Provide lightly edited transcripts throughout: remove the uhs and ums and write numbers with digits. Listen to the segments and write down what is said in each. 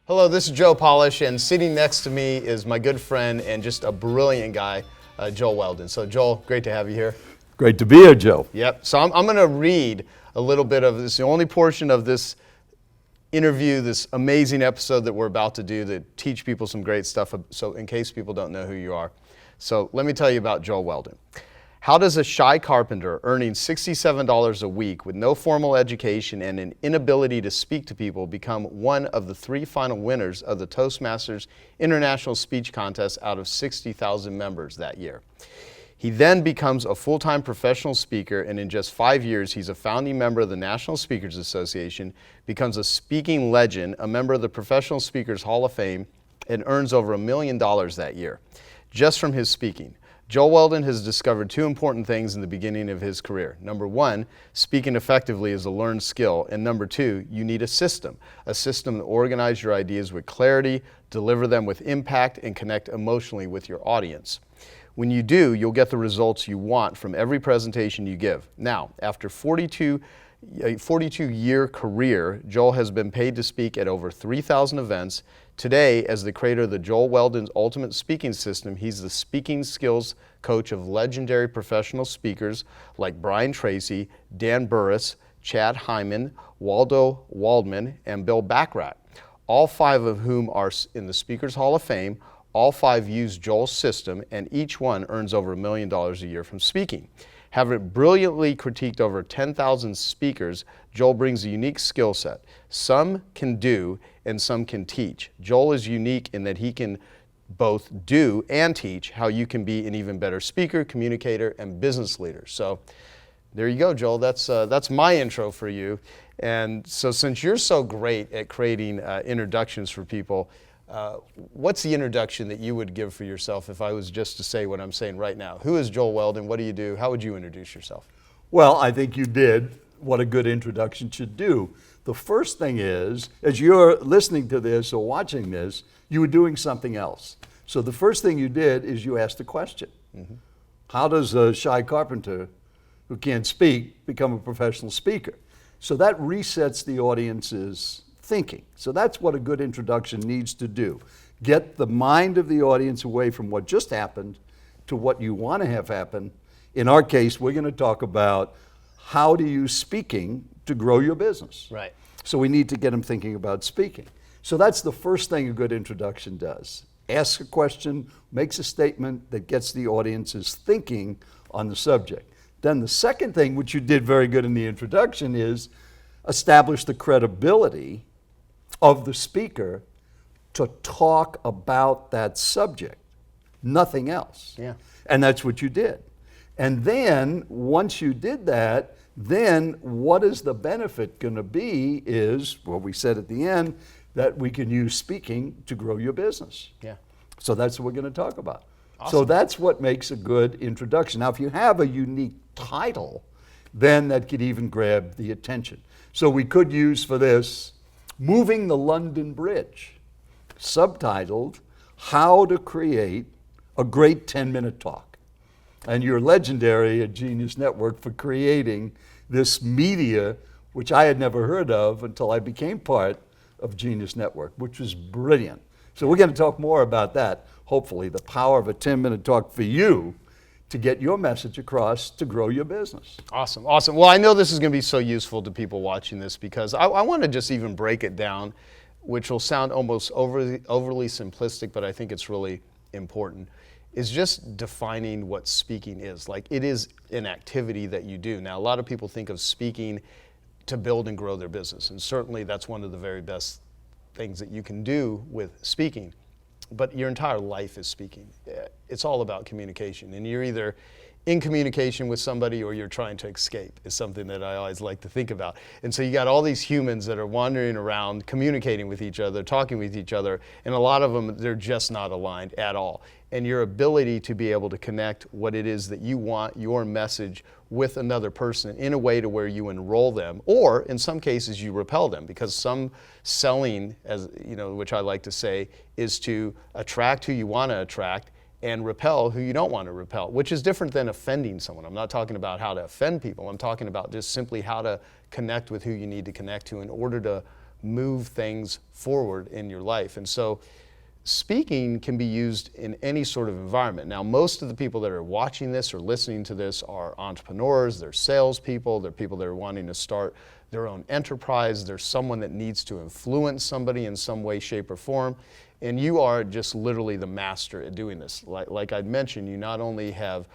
Hello, this is Joe Polish, and sitting next to me is my good friend and just a brilliant guy, Joel Weldon. So Joel, great to have you here. Great to be here, Joe. Yep, so I'm going to read a little bit of this, the only portion of this interview, this amazing episode that we're about to do to teach people some great stuff, so in case people don't know who you are. So let me tell you about Joel Weldon. How does a shy carpenter earning $67 a week with no formal education and an inability to speak to people become one of the 3 final winners of the Toastmasters International Speech Contest out of 60,000 members that year? He then becomes a full-time professional speaker, and in just 5 years, he's a founding member of the National Speakers Association, becomes a speaking legend, a member of the Professional Speakers Hall of Fame, and earns over $1 million that year, just from his speaking. Joel Weldon has discovered 2 important things in the beginning of his career. Number 1, speaking effectively is a learned skill. And number 2, you need a system that organizes your ideas with clarity, deliver them with impact, and connect emotionally with your audience. When you do, you'll get the results you want from every presentation you give. Now, after a 42-year career, Joel has been paid to speak at over 3,000 events. Today, as the creator of the Joel Weldon's Ultimate Speaking System, he's the speaking skills coach of legendary professional speakers like Brian Tracy, Dan Burris, Chad Hyman, Waldo Waldman, and Bill Bachrach, all 5 of whom are in the Speakers Hall of Fame. All 5 use Joel's system, and each one earns over $1 million a year from speaking. Having brilliantly critiqued over 10,000 speakers, Joel brings a unique skill set. Some can do and some can teach. Joel is unique in that he can both do and teach how you can be an even better speaker, communicator, and business leader. So there you go, Joel. That's my intro for you. And so since you're so great at creating introductions for people, what's the introduction that you would give for yourself if I was just to say what I'm saying right now? Who is Joel Weldon? What do you do? How would you introduce yourself? Well, I think you did what a good introduction should do. The first thing is, as you're listening to this or watching this, you were doing something else. So the first thing you did is you asked a question. Mm-hmm. How does a shy carpenter who can't speak become a professional speaker? So that resets the audience's thinking. So that's what a good introduction needs to do. Get the mind of the audience away from what just happened to what you want to have happen. In our case, we're going to talk about how to use speaking to grow your business. Right. So we need to get them thinking about speaking. So that's the first thing a good introduction does. Asks a question, makes a statement that gets the audience's thinking on the subject. Then the second thing, which you did very good in the introduction, is establish the credibility of the speaker to talk about that subject, nothing else. Yeah. And that's what you did. And then once you did that, then what is the benefit going to be is, what we said at the end, that we can use speaking to grow your business. Yeah. So that's what we're going to talk about. Awesome. So that's what makes a good introduction. Now, if you have a unique title, then that could even grab the attention. So we could use for this, Moving the London Bridge, subtitled, How to Create a Great 10-Minute Talk. And you're legendary at Genius Network for creating this media, which I had never heard of until I became part of Genius Network, which was brilliant. So we're going to talk more about that, hopefully, the power of a 10-minute talk for you to get your message across to grow your business. Awesome, awesome. Well, I know this is going to be so useful to people watching this because I want to just even break it down, which will sound almost overly simplistic, but I think it's really important, is just defining what speaking is. Like, it is an activity that you do. Now, a lot of people think of speaking to build and grow their business, and certainly that's one of the very best things that you can do with speaking. But your entire life is speaking. It's all about communication, and you're either in communication with somebody or you're trying to escape is something that I always like to think about. And so you got all these humans that are wandering around, communicating with each other, talking with each other, and a lot of them, they're just not aligned at all. And your ability to be able to connect what it is that you want, your message, with another person in a way to where you enroll them, or in some cases you repel them, because some selling, as you know, which I like to say, is to attract who you want to attract and repel who you don't want to repel, which is different than offending someone. I'm not talking about how to offend people. I'm talking about just simply how to connect with who you need to connect to in order to move things forward in your life. And so speaking can be used in any sort of environment. Now, most of the people that are watching this or listening to this are entrepreneurs, they're salespeople, they're people that are wanting to start their own enterprise, there's someone that needs to influence somebody in some way, shape, or form. And you are just literally the master at doing this. Like I'd mentioned, you not only have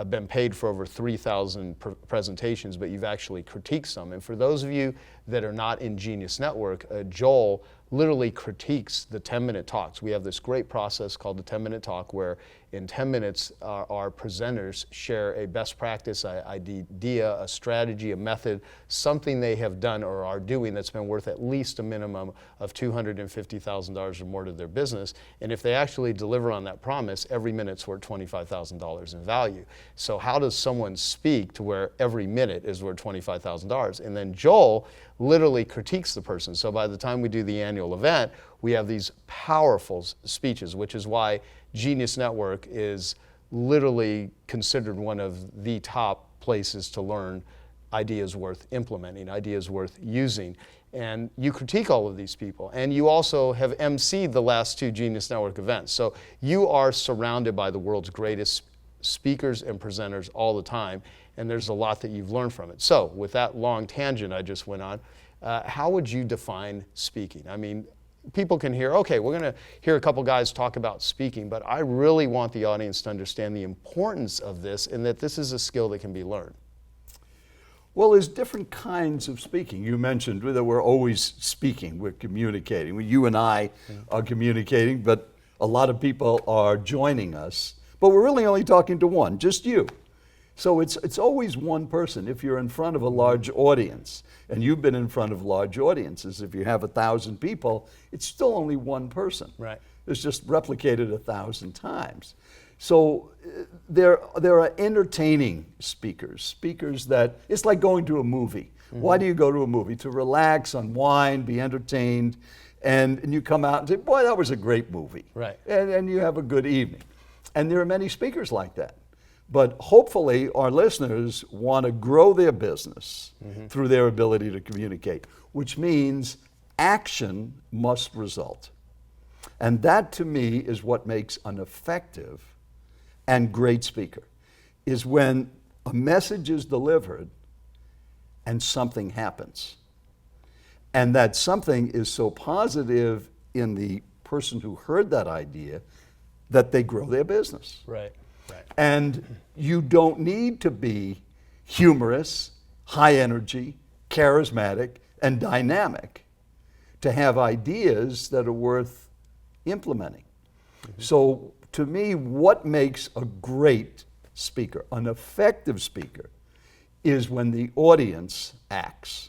been paid for over 3,000 presentations, but you've actually critiqued some. And for those of you that are not in Genius Network, Joel literally critiques the 10-minute talks. We have this great process called the 10-minute talk where in 10 minutes our presenters share a best practice, idea, a strategy, a method, something they have done or are doing that's been worth at least a minimum of $250,000 or more to their business. And if they actually deliver on that promise, every minute's worth $25,000 in value. So how does someone speak to where every minute is worth $25,000? And then Joel literally critiques the person. So by the time we do the annual event, we have these powerful speeches, which is why Genius Network is literally considered one of the top places to learn ideas worth implementing, ideas worth using. And you critique all of these people. And you also have emceed the last 2 Genius Network events. So you are surrounded by the world's greatest speakers and presenters all the time. And there's a lot that you've learned from it. So with that long tangent I just went on, how would you define speaking? I mean, people can hear, okay, we're going to hear a couple guys talk about speaking, but I really want the audience to understand the importance of this and that this is a skill that can be learned. Well, there's different kinds of speaking. You mentioned that we're always speaking, we're communicating. You and I are communicating, but a lot of people are joining us. But we're really only talking to one, just you. So it's always one person. If you're in front of a large audience, and you've been in front of large audiences, if you have 1,000 people, it's still only one person. Right. It's just replicated 1,000 times. So there are entertaining speakers that, it's like going to a movie. Mm-hmm. Why do you go to a movie? To relax, unwind, be entertained, and you come out and say, boy, that was a great movie. Right. And you have a good evening. And there are many speakers like that. But hopefully our listeners want to grow their business through their ability to communicate, which means action must result. And that to me is what makes an effective and great speaker, is when a message is delivered and something happens. And that something is so positive in the person who heard that idea that they grow their business. Right. Right. And you don't need to be humorous, high energy, charismatic, and dynamic to have ideas that are worth implementing. Mm-hmm. So to me, what makes a great speaker, an effective speaker, is when the audience acts.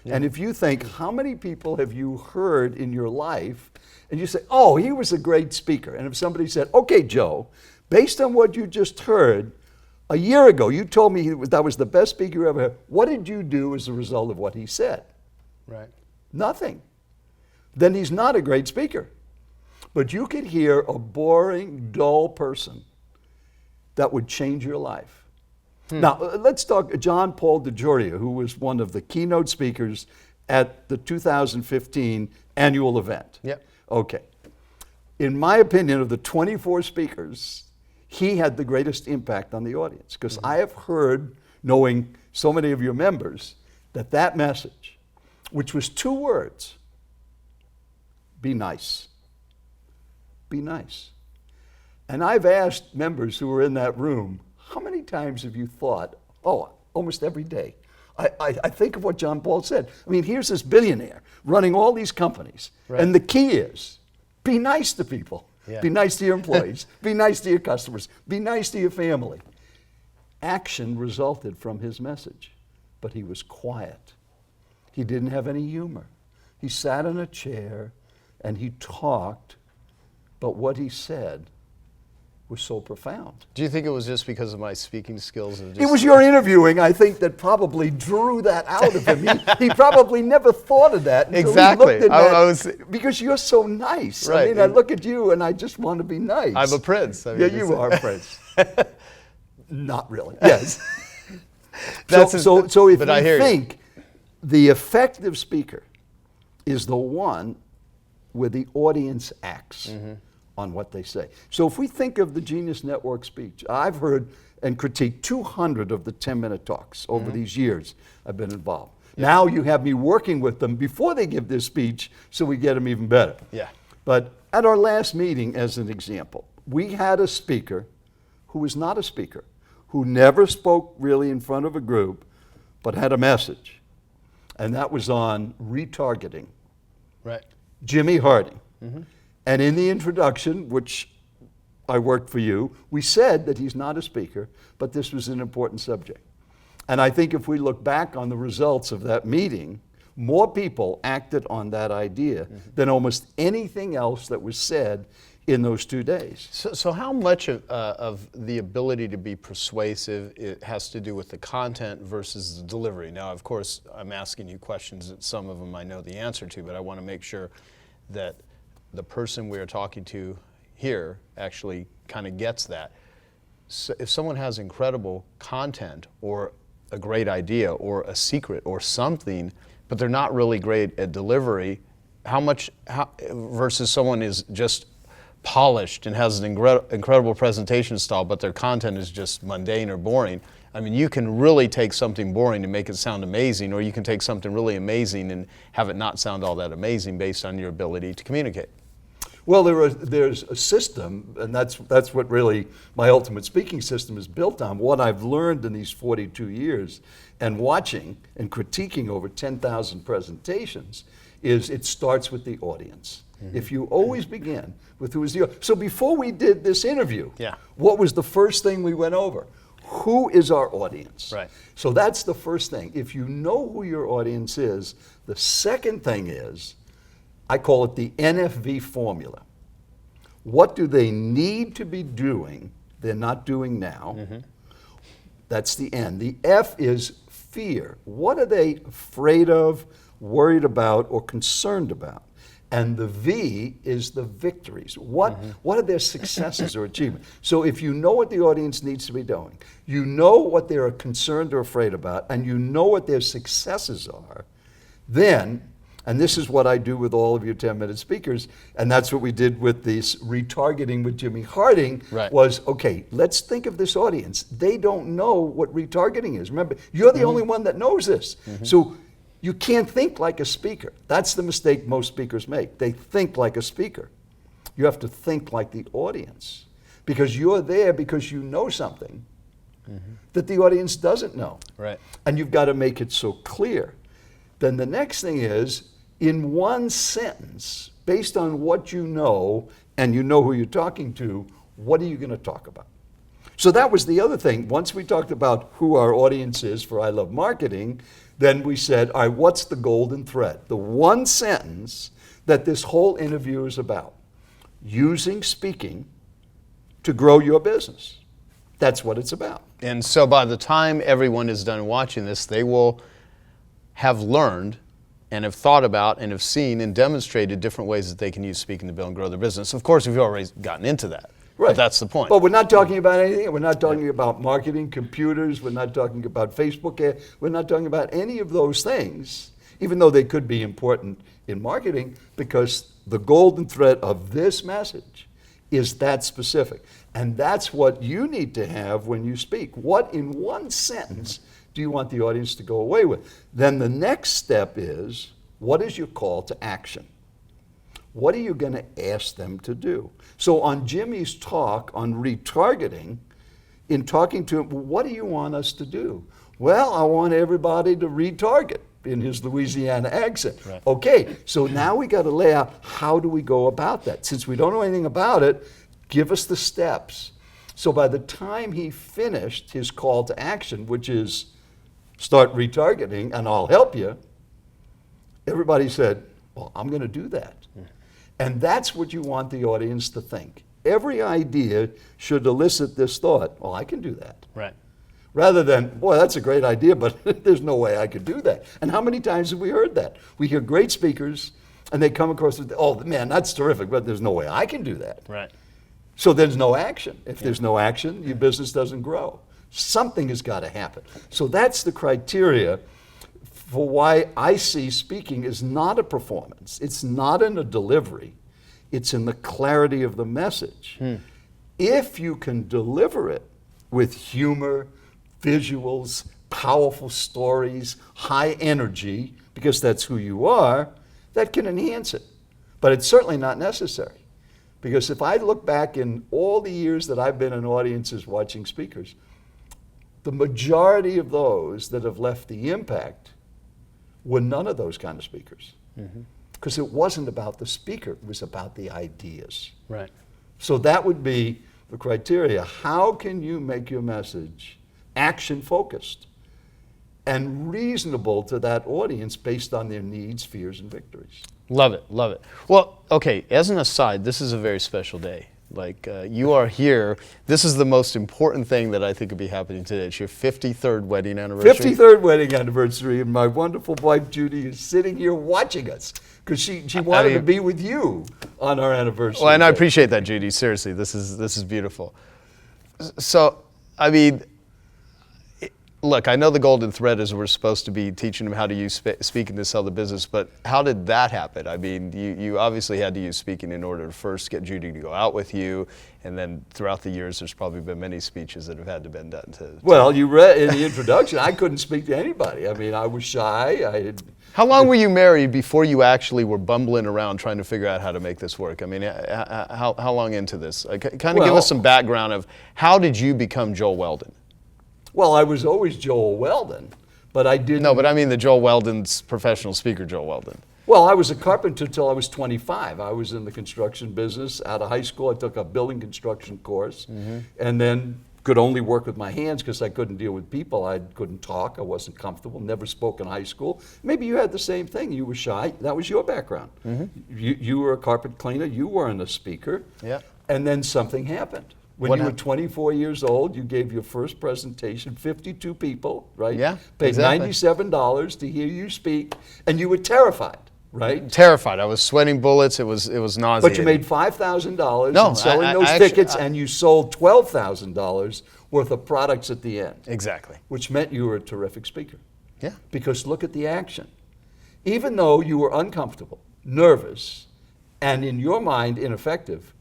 Yeah. And if you think, how many people have you heard in your life, and you say, oh, he was a great speaker. And if somebody said, okay, Joe, based on what you just heard, a year ago you told me that was the best speaker you ever heard. What did you do as a result of what he said? Right. Nothing. Then he's not a great speaker. But you could hear a boring, dull person that would change your life. Now, let's talk John Paul DeJoria, who was one of the keynote speakers at the 2015 annual event. Yep. Okay. In my opinion, of the 24 speakers, he had the greatest impact on the audience, because I have heard, knowing so many of your members, that message, which was 2 words, be nice. Be nice. And I've asked members who were in that room, how many times have you thought, oh, almost every day. I think of what John Paul said. I mean, here's this billionaire running all these companies, right. And the key is, be nice to people. Yeah. Be nice to your employees. Be nice to your customers. Be nice to your family. Action resulted from his message, but he was quiet. He didn't have any humor. He sat in a chair and he talked, but what he said was so profound. Do you think it was just because of my speaking skills? It was your interviewing, I think, that probably drew that out of him. He probably never thought of that until exactly. He looked at that, because you're so nice. Right. I mean, I look at you and I just want to be nice. I'm a prince. I mean, yeah, you are a prince. Not really. Yes. So if you think the effective speaker is the one where the audience acts on what they say. So if we think of the Genius Network speech, I've heard and critiqued 200 of the 10-minute talks over these years I've been involved. Now you have me working with them before they give their speech so we get them even better. Yeah. But at our last meeting, as an example, we had a speaker who was not a speaker, who never spoke really in front of a group, but had a message. And that was on retargeting. Right. Jimmy Harding. And in the introduction, which I worked for you, we said that he's not a speaker, but this was an important subject. And I think if we look back on the results of that meeting, more people acted on that idea than almost anything else that was said in those 2 days. So how much of the ability to be persuasive it has to do with the content versus the delivery? Now, of course, I'm asking you questions that some of them I know the answer to, but I want to make sure that the person we are talking to here actually kind of gets that. So if someone has incredible content or a great idea or a secret or something, but they're not really great at delivery, how versus someone is just polished and has an incredible presentation style, but their content is just mundane or boring. I mean, you can really take something boring and make it sound amazing, or you can take something really amazing and have it not sound all that amazing based on your ability to communicate. Well, there's a system, and that's what really my ultimate speaking system is built on. What I've learned in these 42 years and watching and critiquing over 10,000 presentations is it starts with the audience. If you always begin with who is the audience. So before we did this interview, what was the first thing we went over? Who is our audience? Right. So that's the first thing. If you know who your audience is, the second thing is, I call it the NFV formula. What do they need to be doing they're not doing now? That's the N. The F is fear. What are they afraid of, worried about, or concerned about? And the V is the victories. What are their successes or achievements? So if you know what the audience needs to be doing, you know what they're concerned or afraid about, and you know what their successes are, then, and this is what I do with all of your 10-minute speakers, and that's what we did with this retargeting with Jimmy Harding, was, okay, let's think of this audience. They don't know what retargeting is. Remember, you're the only one that knows this. So you can't think like a speaker. That's the mistake most speakers make. They think like a speaker. You have to think like the audience, because you're there because you know something that the audience doesn't know. Right. And you've got to make it so clear. Then the next thing is, in one sentence, based on what you know, and you know who you're talking to, what are you going to talk about? So that was the other thing. Once we talked about who our audience is for I Love Marketing, then we said, all right, what's the golden thread? The one sentence that this whole interview is about. Using speaking to grow your business. That's what it's about. And so by the time everyone is done watching this, they will have learned and have thought about and have seen and demonstrated different ways that they can use speaking to build and grow their business. Of course, we've already gotten into that. Right. But that's the point. But we're not talking about anything. We're not talking about marketing, computers. We're not talking about Facebook. We're not talking about any of those things, even though they could be important in marketing, because the golden thread of this message is that specific. And that's what you need to have when you speak. What in one sentence do you want the audience to go away with? Then the next step is, what is your call to action? What are you going to ask them to do? So on Jimmy's talk on retargeting, in talking to him, what do you want us to do? Well, I want everybody to retarget, in his Louisiana accent. Right. Okay, so now we got to lay out, how do we go about that? Since we don't know anything about it, give us the steps. So by the time he finished his call to action, which is start retargeting and I'll help you, everybody said, well, I'm going to do that. And that's what you want the audience to think. Every idea should elicit this thought, well, I can do that. Right. Rather than, boy, that's a great idea, but there's no way I could do that. And how many times have we heard that? We hear great speakers, and they come across with, oh, man, that's terrific, but there's no way I can do that. Right. So there's no action. If there's no action, your business doesn't grow. Something has got to happen. So that's the criteria for why I see speaking is not a performance. It's not in a delivery. It's in the clarity of the message. If you can deliver it with humor, visuals, powerful stories, high energy, because that's who you are, that can enhance it. But it's certainly not necessary. Because if I look back in all the years that I've been in audiences watching speakers, the majority of those that have left the impact were none of those kind of speakers. Because it wasn't about the speaker, it was about the ideas. Right. So that would be the criteria. How can you make your message action focused and reasonable to that audience based on their needs, fears, and victories? Love it, love it. Well, okay, as an aside, this is a very special day. Like, you are here. This is the most important thing that I think would be happening today. It's your 53rd wedding anniversary. 53rd wedding anniversary, and my wonderful wife Judy is sitting here watching us because she wanted to be with you on our anniversary. Well, and I day. appreciate that, Judy. Seriously, this is beautiful. So, I mean, look, I know the golden thread is we're supposed to be teaching them how to use speaking to sell the business, but how did that happen? I mean, you obviously had to use speaking in order to first get Judy to go out with you, and then throughout the years, there's probably been many speeches that have had to been done to. Well, you read in the introduction, I couldn't speak to anybody. I mean, I was shy. How long were you married before you actually were bumbling around trying to figure out how to make this work? I mean, how long into this? Kind of give us some background of how did you become Joel Weldon? Well, I was always Joel Weldon, but I didn't. No, but I mean the Joel Weldon's professional speaker, Joel Weldon. Well, I was a carpenter until I was 25. I was in the construction business. Out of high school, I took a building construction course, and then could only work with my hands because I couldn't deal with people. I couldn't talk. I wasn't comfortable. Never spoke in high school. Maybe you had the same thing. You were shy. That was your background. You were a carpet cleaner. You weren't a speaker. Yeah. And then something happened. When What you were happened? 24 years old, you gave your first presentation, 52 people, right? Yeah, Paid exactly. $97 to hear you speak, and you were terrified, right? Terrified. I was sweating bullets. It was nauseating. But you made $5,000 No, in selling I those actually- tickets, and you sold $12,000 worth of products at the end, Exactly. which meant you were a terrific speaker. Yeah. Because look at the action. Even though you were uncomfortable, nervous, and in your mind ineffective,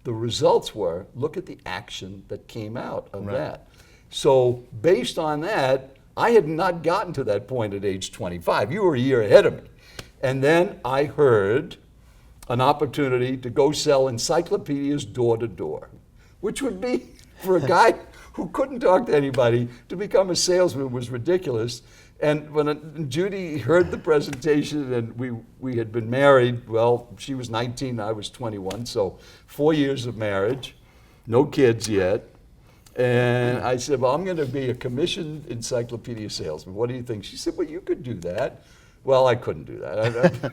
the results were, look at the action that came out of that. So based on that, I had not gotten to that point at age 25. You were a year ahead of me. And then I heard an opportunity to go sell encyclopedias door to door, which would be, for a guy who couldn't talk to anybody, to become a salesman was ridiculous. And when Judy heard the presentation, and we had been married, well, she was 19, I was 21, so 4 years of marriage, no kids yet. And I said, well, I'm going to be a commissioned encyclopedia salesman. What do you think? She said, well, you could do that. Well, I couldn't do that.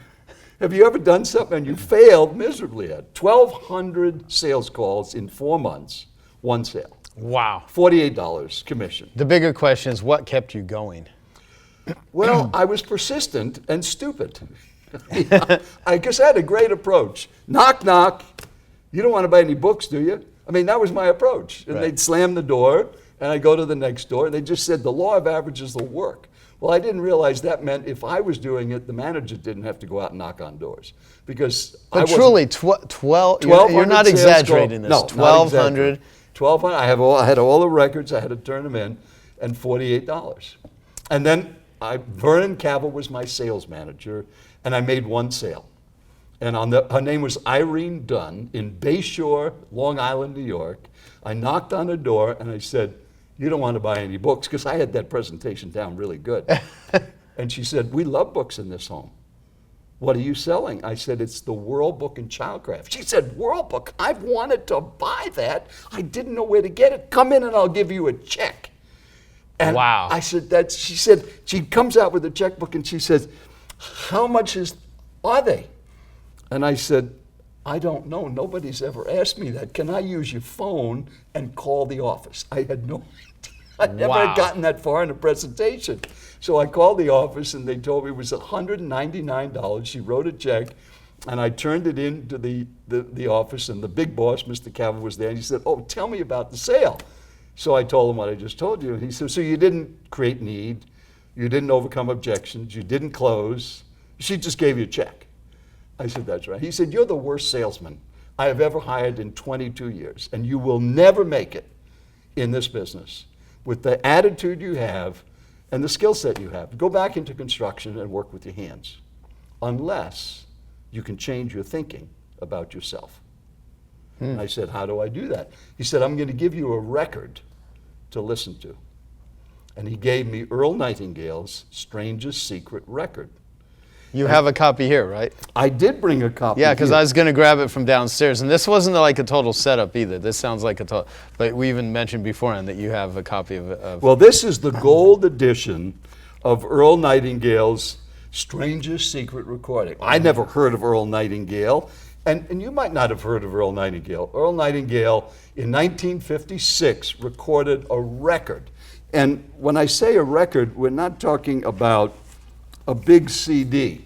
Have you ever done something and you failed miserably at? 1,200 sales calls in 4 months, one sale. Wow. $48 commission. The bigger question is, what kept you going? Well, I was persistent and stupid. I guess I had a great approach. Knock, knock. You don't want to buy any books, do you? I mean, that was my approach. And Right. they'd slam the door, and I'd go to the next door, and they just said, the law of averages will work. Well, I didn't realize that meant if I was doing it, the manager didn't have to go out and knock on doors. Because I But wasn't- truly, 12, you're not 1,200 sales exaggerating calls. this. No, not 1,200. exaggerating. 1,200. I had all the records. I had to turn them in, and $48. And then Vernon Cavill was my sales manager, and I made one sale. And her name was Irene Dunn in Bayshore, Long Island, New York. I knocked on her door, and I said, you don't want to buy any books, because I had that presentation down really good. And she said, we love books in this home. What are you selling? I said, it's the World Book in Childcraft. She said, World Book? I've wanted to buy that. I didn't know where to get it. Come in and I'll give you a check. And Wow. I said, she said, she comes out with a checkbook and she says, how much are they? And I said, I don't know. Nobody's ever asked me that. Can I use your phone and call the office? I had no idea. I'd never Wow. gotten that far in a presentation. So I called the office and they told me it was $199. She wrote a check and I turned it into the office, and the big boss, Mr. Cavill, was there, and he said, oh, tell me about the sale. So I told him what I just told you. And he said, so you didn't create need, You didn't overcome objections. You didn't close. She just gave you a check. I said, that's right. He said, you're the worst salesman I have ever hired in 22 years, and you will never make it in this business with the attitude you have and the skill set you have. Go back into construction and work with your hands, unless you can change your thinking about yourself. And I said, how do I do that? He said, I'm going to give you a record to listen to. And he gave me Earl Nightingale's Strangest Secret record. You have a copy here, right? I did bring a copy. Yeah, because here. I was going to grab it from downstairs. And this wasn't like a total setup either. This sounds like a total, but we even mentioned beforehand that you have a copy of Well, this is the gold edition of Earl Nightingale's Strangest Secret recording. I never heard of Earl Nightingale, and you might not have heard of Earl Nightingale. Earl Nightingale in 1956 recorded a record. And when I say a record, we're not talking about a big CD.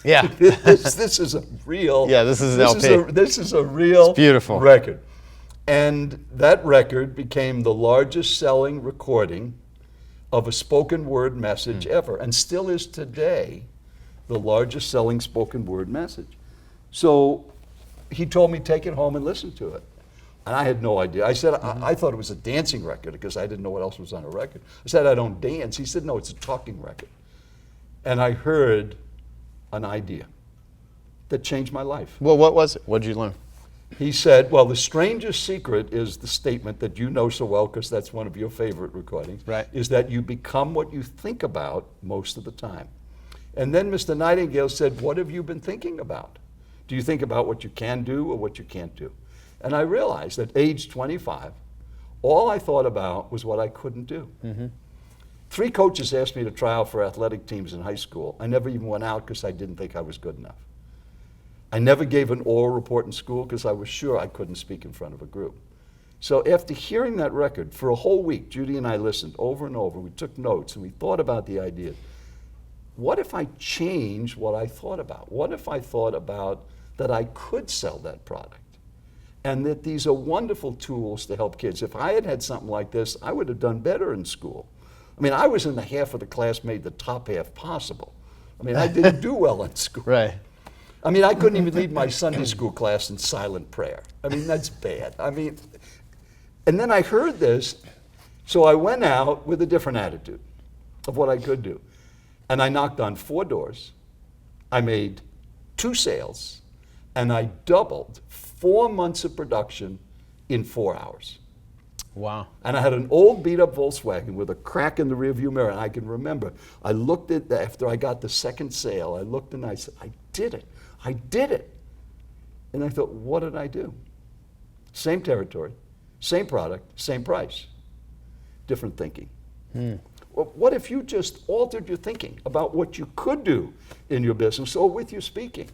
Yeah. This is a real. Yeah, this is an LP. This is a real It's beautiful. record. And that record became the largest selling recording of a spoken word message ever, and still is today the largest selling spoken word message. So he told me, take it home and listen to it. And I had no idea. I said, I thought it was a dancing record because I didn't know what else was on a record. I said, I don't dance. He said, no, it's a talking record. And I heard an idea that changed my life. Well, what was it? What did you learn? He said, well, the strangest secret is the statement that you know so well because that's one of your favorite recordings, Right. is that you become what you think about most of the time. And then Mr. Nightingale said, what have you been thinking about? Do you think about what you can do or what you can't do? And I realized at age 25, all I thought about was what I couldn't do. 3 coaches asked me to try out for athletic teams in high school. I never even went out because I didn't think I was good enough. I never gave an oral report in school because I was sure I couldn't speak in front of a group. So after hearing that record for a whole week, Judy and I listened over and over. We took notes and we thought about the idea. What if I changed what I thought about? What if I thought about that I could sell that product? And that these are wonderful tools to help kids. If I had had something like this, I would have done better in school. I mean, I was in the half of the class made the top half possible. I mean, I didn't do well in school. Right. I mean, I couldn't even lead my Sunday school class in silent prayer. I mean, that's bad. I mean, and then I heard this, so I went out with a different attitude of what I could do. And I knocked on 4 doors. I made 2 sales, and I doubled 4 months of production in 4 hours. Wow. And I had an old beat-up Volkswagen with a crack in the rearview mirror. And I can remember, I looked at that after I got the second sale. I looked and I said, I did it. I did it. And I thought, what did I do? Same territory, same product, same price, different thinking. Well, what if you just altered your thinking about what you could do in your business or with your speaking?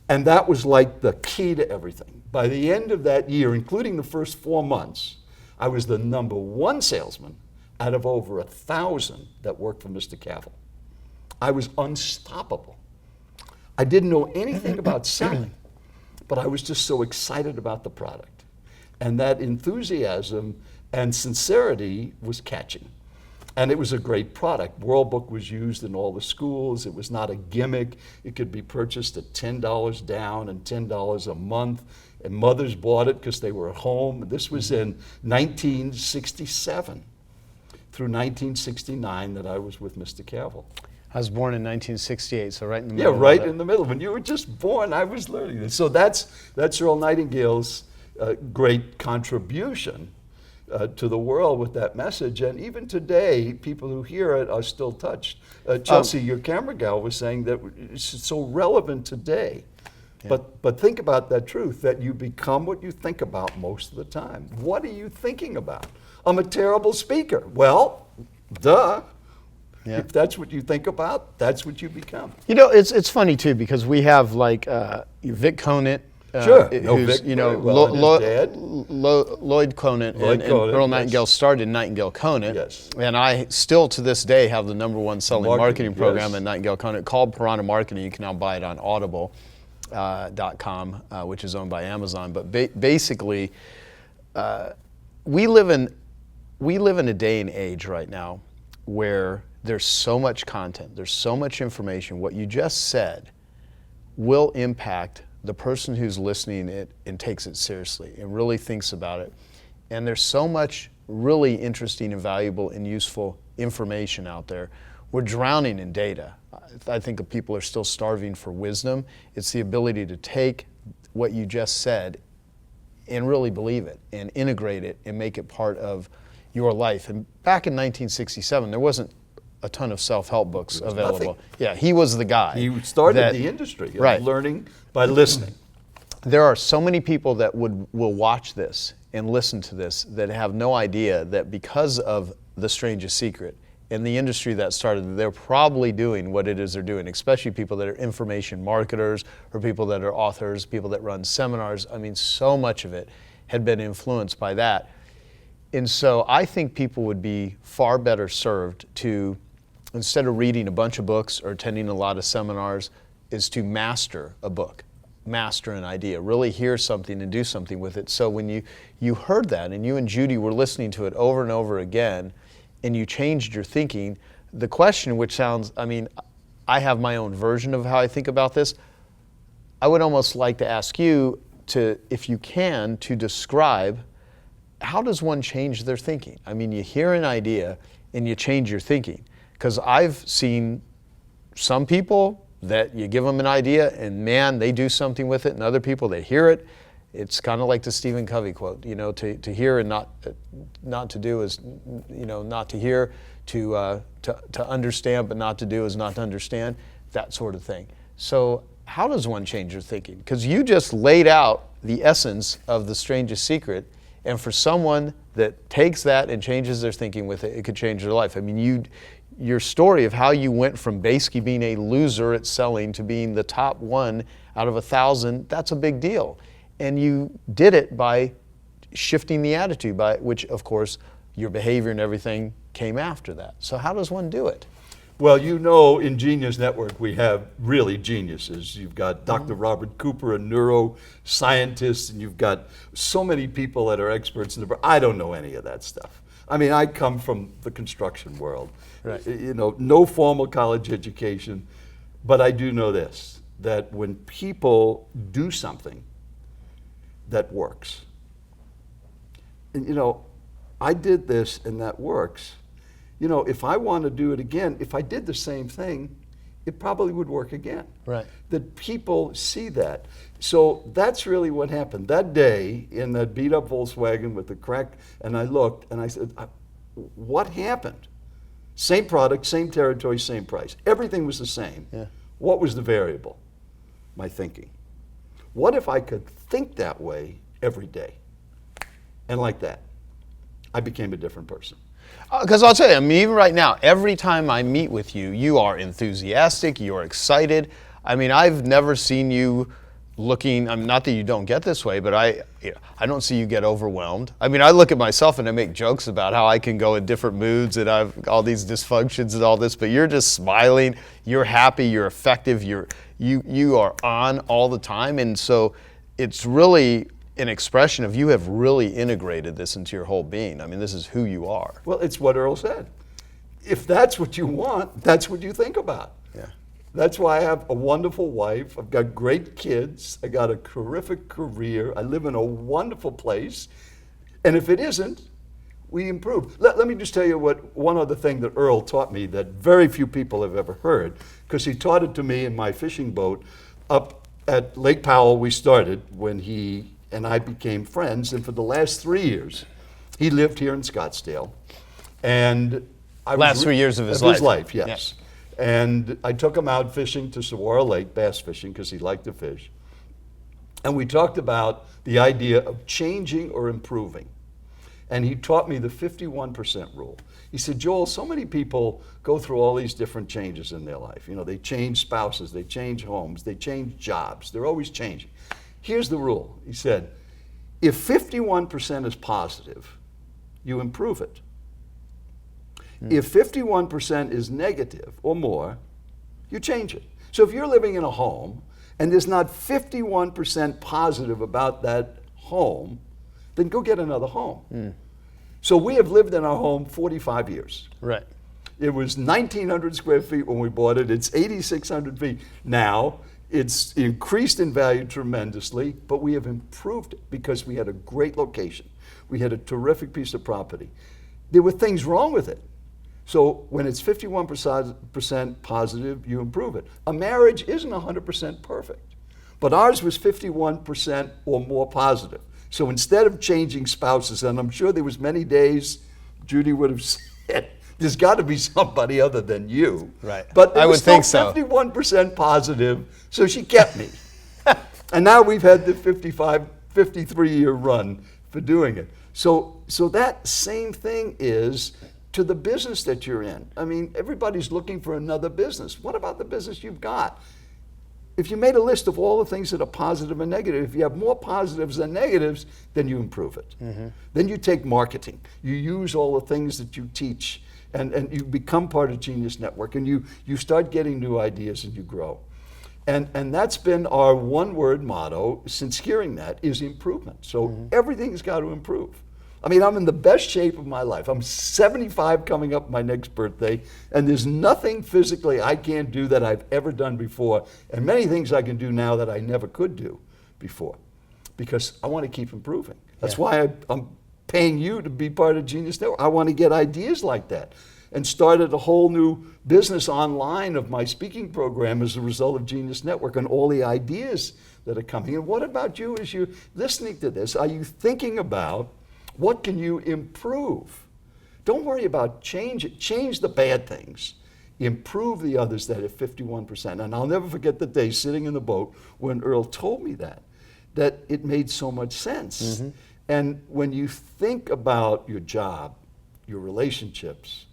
And that was like the key to everything. By the end of that year, including the first 4 months, I was the #1 salesman out of over 1,000 that worked for Mr. Cavill. I was unstoppable. I didn't know anything about selling, but I was just so excited about the product. And that enthusiasm and sincerity was catching. And it was a great product. World Book was used in all the schools. It was not a gimmick. It could be purchased at $10 down and $10 a month. And mothers bought it because they were at home. This was in 1967 through 1969 that I was with Mr. Cavill. I was born in 1968, so right in the middle. Yeah, right in the middle. When you were just born, I was learning this. So that's Earl Nightingale's great contribution to the world with that message. And even today, people who hear it are still touched. Chelsea, your camera gal, was saying that it's so relevant today. Yeah. But think about that truth, that you become what you think about most of the time. What are you thinking about? I'm a terrible speaker. Well, duh. Yeah. If that's what you think about, that's what you become. You know, it's funny too, because we have like Vic Conant, sure. who's, Vic, you know, Lloyd Conant, and Earl Nightingale started Nightingale Conant. Yes. And I still to this day have the #1 selling marketing program at Nightingale Conant called Piranha Marketing. You can now buy it on Audible.com, which is owned by Amazon. But basically, we live in a day and age right now where there's so much content, there's so much information. What you just said will impact the person who's listening it and takes it seriously and really thinks about it. And there's so much really interesting and valuable and useful information out there. We're drowning in data. I think people are still starving for wisdom. It's the ability to take what you just said and really believe it and integrate it and make it part of your life. And back in 1967, there wasn't a ton of self-help books available. Nothing. Yeah, he was the guy. He started that- the industry of Right. learning by listening. There are so many people that will watch this and listen to this that have no idea that because of The Strangest Secret and the industry that started, they're probably doing what it is they're doing, especially people that are information marketers or people that are authors, people that run seminars. I mean, so much of it had been influenced by that. And so I think people would be far better served to, instead of reading a bunch of books or attending a lot of seminars, is to master a book, master an idea, really hear something and do something with it. So when you heard that and you and Judy were listening to it over and over again and you changed your thinking, the question, which sounds, I mean, I have my own version of how I think about this. I would almost like to ask you to, if you can, to describe how does one change their thinking? I mean, you hear an idea and you change your thinking. Because I've seen some people that you give them an idea and man, they do something with it, and other people, they hear it. It's kind of like the Stephen Covey quote, you know, to hear and not to do is, you know, not to hear, to understand but not to do is not to understand, that sort of thing. So how does one change their thinking? Because you just laid out the essence of The Strangest Secret, and for someone that takes that and changes their thinking with it, it could change their life. I mean, your story of how you went from basically being a loser at selling to being the top one out of 1,000, that's a big deal. And you did it by shifting the attitude, by which, of course, your behavior and everything came after that. So how does one do it? Well, you know, in Genius Network, we have really geniuses. You've got Dr. Robert Cooper, a neuroscientist, and you've got so many people that are experts in the brain. I don't know any of that stuff. I mean, I come from the construction world. Right. You know, no formal college education, but I do know this, that when people do something that works, and you know, I did this and that works. You know, if I want to do it again, if I did the same thing, it probably would work again. Right. That people see that. So that's really what happened. That day in that beat up Volkswagen with the crack, and I looked and I said, what happened? Same product, same territory, same price. Everything was the same. Yeah. What was the variable? My thinking. What if I could think that way every day? And like that, I became a different person. Because I'll tell you, I mean, even right now, every time I meet with you, you are enthusiastic, you are excited. I mean, I've never seen you looking, I mean, not that you don't get this way, but I don't see you get overwhelmed. I mean, I look at myself and I make jokes about how I can go in different moods and I've all these dysfunctions and all this, but you're just smiling, you're happy, you're effective, you are on all the time. And so it's really an expression of you have really integrated this into your whole being. I mean, this is who you are. Well, it's what Earl said. If that's what you want, that's what you think about. Yeah. That's why I have a wonderful wife. I've got great kids. I got a terrific career. I live in a wonderful place. And if it isn't, we improve. Let me just tell you one other thing that Earl taught me that very few people have ever heard, because he taught it to me in my fishing boat up at Lake Powell. We started when he and I became friends, and for the last 3 years, he lived here in Scottsdale. And I Last 3 years of his life. Yes. And I took him out fishing to Saguaro Lake, bass fishing, because he liked to fish. And we talked about the idea of changing or improving. And he taught me the 51% rule. He said, Joel, so many people go through all these different changes in their life. You know, they change spouses, they change homes, they change jobs. They're always changing. Here's the rule. He said, if 51% is positive, you improve it. If 51% is negative or more, you change it. So if you're living in a home and there's not 51% positive about that home, then go get another home. So we have lived in our home 45 years. Right. It was 1,900 square feet when we bought it. It's 8,600 feet now. It's increased in value tremendously, but we have improved it because we had a great location. We had a terrific piece of property. There were things wrong with it. So when it's 51% positive, you improve it. A marriage isn't 100% perfect, but ours was 51% or more positive. So instead of changing spouses, and I'm sure there was many days Judy would have said, there's got to be somebody other than you. Right. But I it would was still think so. 51% positive, so she kept me. And now we've had the 53-year run for doing it. So that same thing is to the business that you're in. I mean, everybody's looking for another business. What about the business you've got? If you made a list of all the things that are positive and negative, if you have more positives than negatives, then you improve it. Then you take marketing. You use all the things that you teach, and you become part of Genius Network, and you start getting new ideas and you grow. And that's been our one-word motto since hearing that, is improvement. So everything's got to improve. I mean, I'm in the best shape of my life. I'm 75 coming up my next birthday, and there's nothing physically I can't do that I've ever done before, and many things I can do now that I never could do before, because I want to keep improving. That's why I'm paying you to be part of Genius Network. I want to get ideas like that, and started a whole new business online of my speaking program as a result of Genius Network and all the ideas that are coming. And what about you as you're listening to this? Are you thinking about what can you improve? Don't worry about change the bad things. Improve the others that are 51%. And I'll never forget the day sitting in the boat when Earl told me that it made so much sense. And when you think about your job, your relationships,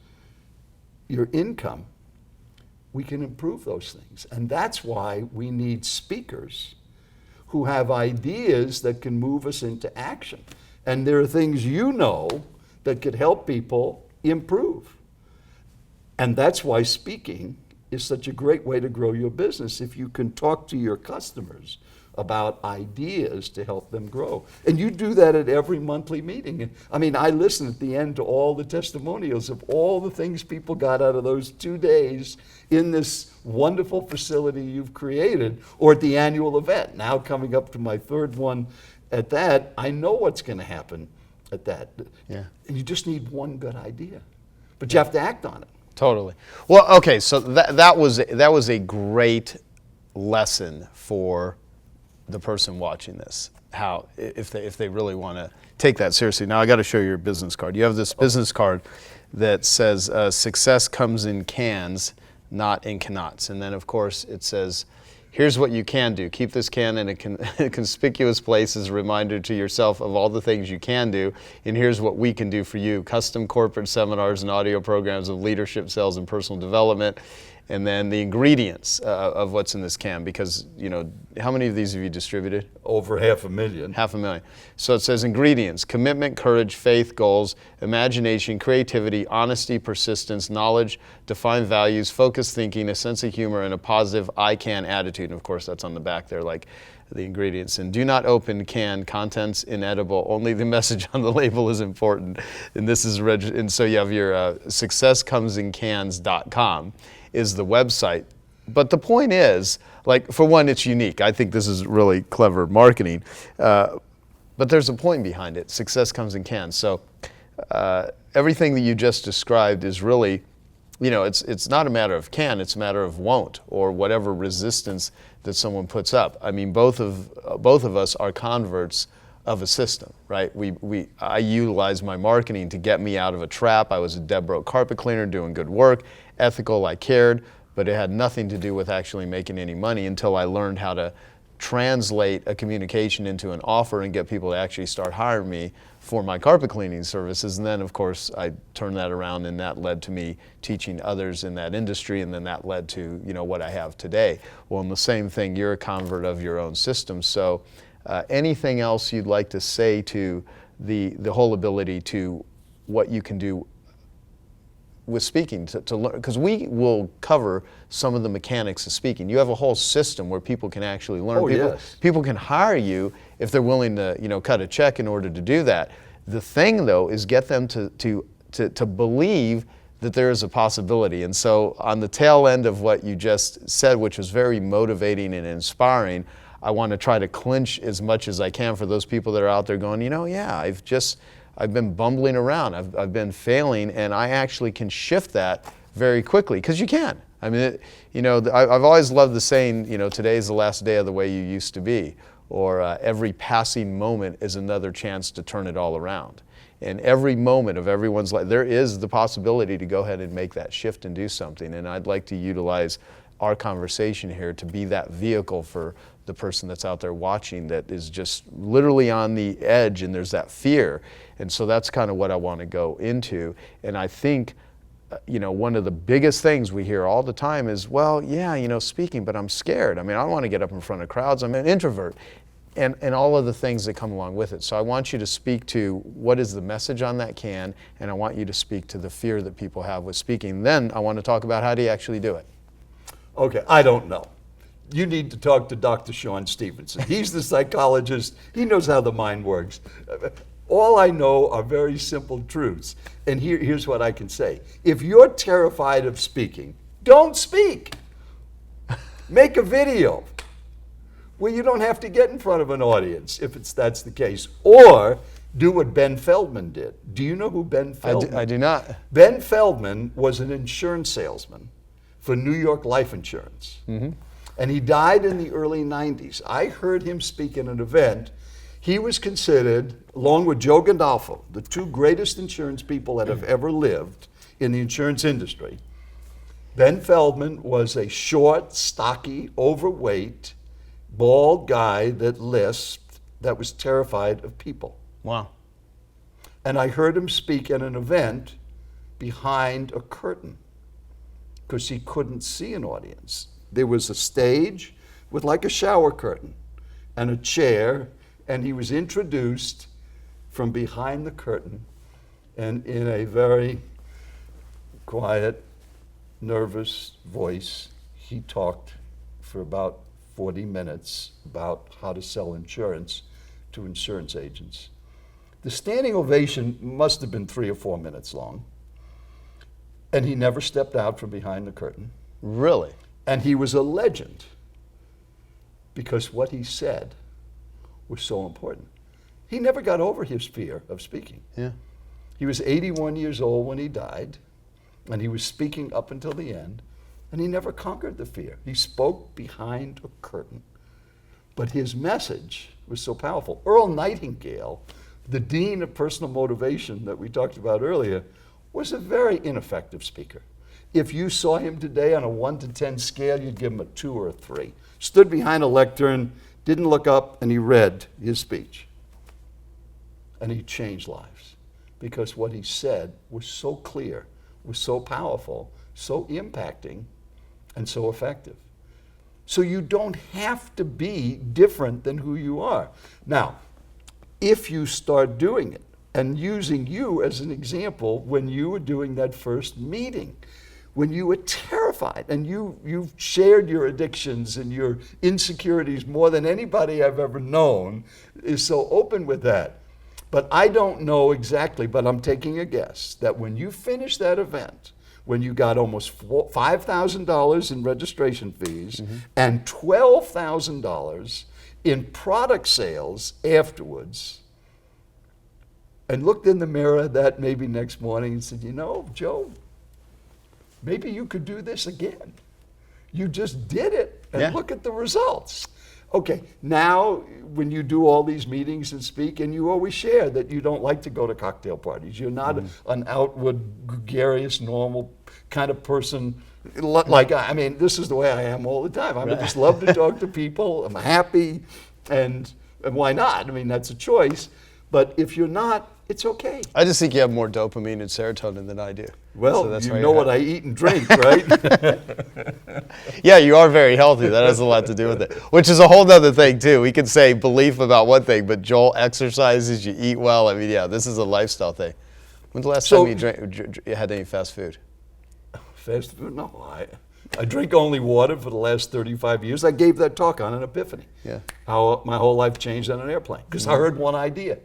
your income, we can improve those things. And that's why we need speakers who have ideas that can move us into action. And there are things you know that could help people improve. And that's why speaking is such a great way to grow your business, if you can talk to your customers about ideas to help them grow. And you do that at every monthly meeting. I mean, I listen at the end to all the testimonials of all the things people got out of those 2 days in this wonderful facility you've created, or at the annual event. Now coming up to my third one at that, I know what's going to happen at that. Yeah. And you just need one good idea, but you have to act on it. Totally. Well, okay, so that was a great lesson for the person watching this. How, if they really want to take that seriously. Now I got to show you your business card. You have this business card that says success comes in cans, not in cannots. And then of course it says, here's what you can do. Keep this can in a conspicuous place as a reminder to yourself of all the things you can do. And here's what we can do for you. Custom corporate seminars and audio programs of leadership, sales, and personal development. And then the ingredients of what's in this can, because, you know, how many of these have you distributed? Over 500,000. 500,000. So it says ingredients: commitment, courage, faith, goals, imagination, creativity, honesty, persistence, knowledge, defined values, focused thinking, a sense of humor, and a positive I can attitude. And of course, that's on the back there, like the ingredients. And do not open can, contents inedible, only the message on the label is important. And this is and so you have your successcomesincans.com is the website. But the point is, like, for one, it's unique. I think this is really clever marketing. But there's a point behind it. Success comes in cans. So everything that you just described is really, you know, it's not a matter of can, it's a matter of won't, or whatever resistance that someone puts up. I mean, both of us are converts of a system, right? I utilize my marketing to get me out of a trap. I was a dead broke carpet cleaner doing good work, ethical, I cared, but it had nothing to do with actually making any money until I learned how to translate a communication into an offer and get people to actually start hiring me for my carpet cleaning services. And then of course I turned that around, and that led to me teaching others in that industry, and then that led to, you know, what I have today. Well, in the same thing, you're a convert of your own system. So anything else you'd like to say to the whole ability to what you can do with speaking to learn, because we will cover some of the mechanics of speaking. You have a whole system where people can actually learn. Oh, yes. People can hire you if they're willing to, you know, cut a check in order to do that. The thing though is get them to believe that there is a possibility. And so on the tail end of what you just said, which was very motivating and inspiring, I want to try to clinch as much as I can for those people that are out there going, yeah, I've been bumbling around, I've been failing, and I actually can shift that very quickly, because you can. I mean, I've always loved the saying, today's the last day of the way you used to be, or every passing moment is another chance to turn it all around. And every moment of everyone's life, there is the possibility to go ahead and make that shift and do something. And I'd like to utilize our conversation here to be that vehicle for the person that's out there watching that is just literally on the edge, and there's that fear. And so that's kind of what I want to go into. And I think, one of the biggest things we hear all the time is, well, yeah, speaking, but I'm scared. I mean, I don't want to get up in front of crowds. I'm an introvert. And all of the things that come along with it. So I want you to speak to what is the message on that can, and I want you to speak to the fear that people have with speaking. Then I want to talk about how do you actually do it. Okay, I don't know. You need to talk to Dr. Sean Stevenson. He's the psychologist. He knows how the mind works. All I know are very simple truths. And here's what I can say. If you're terrified of speaking, don't speak. Make a video where you don't have to get in front of an audience, if that's the case. Or do what Ben Feldman did. Do you know who Ben Feldman is? I do not. Ben Feldman was an insurance salesman for New York Life Insurance. Mm-hmm. And he died in the early 90s. I heard him speak in an event. He was considered, along with Joe Gandolfo, the two greatest insurance people that have ever lived in the insurance industry. Ben Feldman was a short, stocky, overweight, bald guy that lisped, that was terrified of people. Wow. And I heard him speak at an event behind a curtain because he couldn't see an audience. There was a stage with like a shower curtain and a chair, and he was introduced from behind the curtain, and in a very quiet, nervous voice, he talked for about 40 minutes about how to sell insurance to insurance agents. The standing ovation must have been 3 or 4 minutes long, and he never stepped out from behind the curtain. Really? And he was a legend because what he said was so important. He never got over his fear of speaking. Yeah. He was 81 years old when he died, and he was speaking up until the end, and he never conquered the fear. He spoke behind a curtain. But his message was so powerful. Earl Nightingale, the dean of personal motivation that we talked about earlier, was a very ineffective speaker. If you saw him today on a 1 to 10 scale, you'd give him a 2 or a 3. Stood behind a lectern, didn't look up, and he read his speech. And he changed lives because what he said was so clear, was so powerful, so impacting, and so effective. So you don't have to be different than who you are. Now, if you start doing it and using you as an example when you were doing that first meeting, when you were terrified and you've shared your addictions and your insecurities more than anybody I've ever known, is so open with that. But I don't know exactly, but I'm taking a guess that when you finish that event, when you got almost $5,000 in registration fees and $12,000 in product sales afterwards, and looked in the mirror that maybe next morning and said, Joe, maybe you could do this again. You just did it, and look at the results. Okay, now when you do all these meetings and speak, and you always share that you don't like to go to cocktail parties. You're not an outward, gregarious, normal kind of person. Like, I mean, this is the way I am all the time. I just love to talk to people. I'm happy, and why not? I mean, that's a choice. But if you're not, it's okay. I just think you have more dopamine and serotonin than I do. Well, so you know what I eat and drink, right? Yeah, you are very healthy. That has a lot to do with it, which is a whole other thing, too. We could say belief about one thing, but Joel exercises, you eat well. I mean, yeah, this is a lifestyle thing. When's the last time you had any fast food? Fast food? No, I drink only water for the last 35 years. I gave that talk on an epiphany. Yeah. How my whole life changed on an airplane because I heard one idea.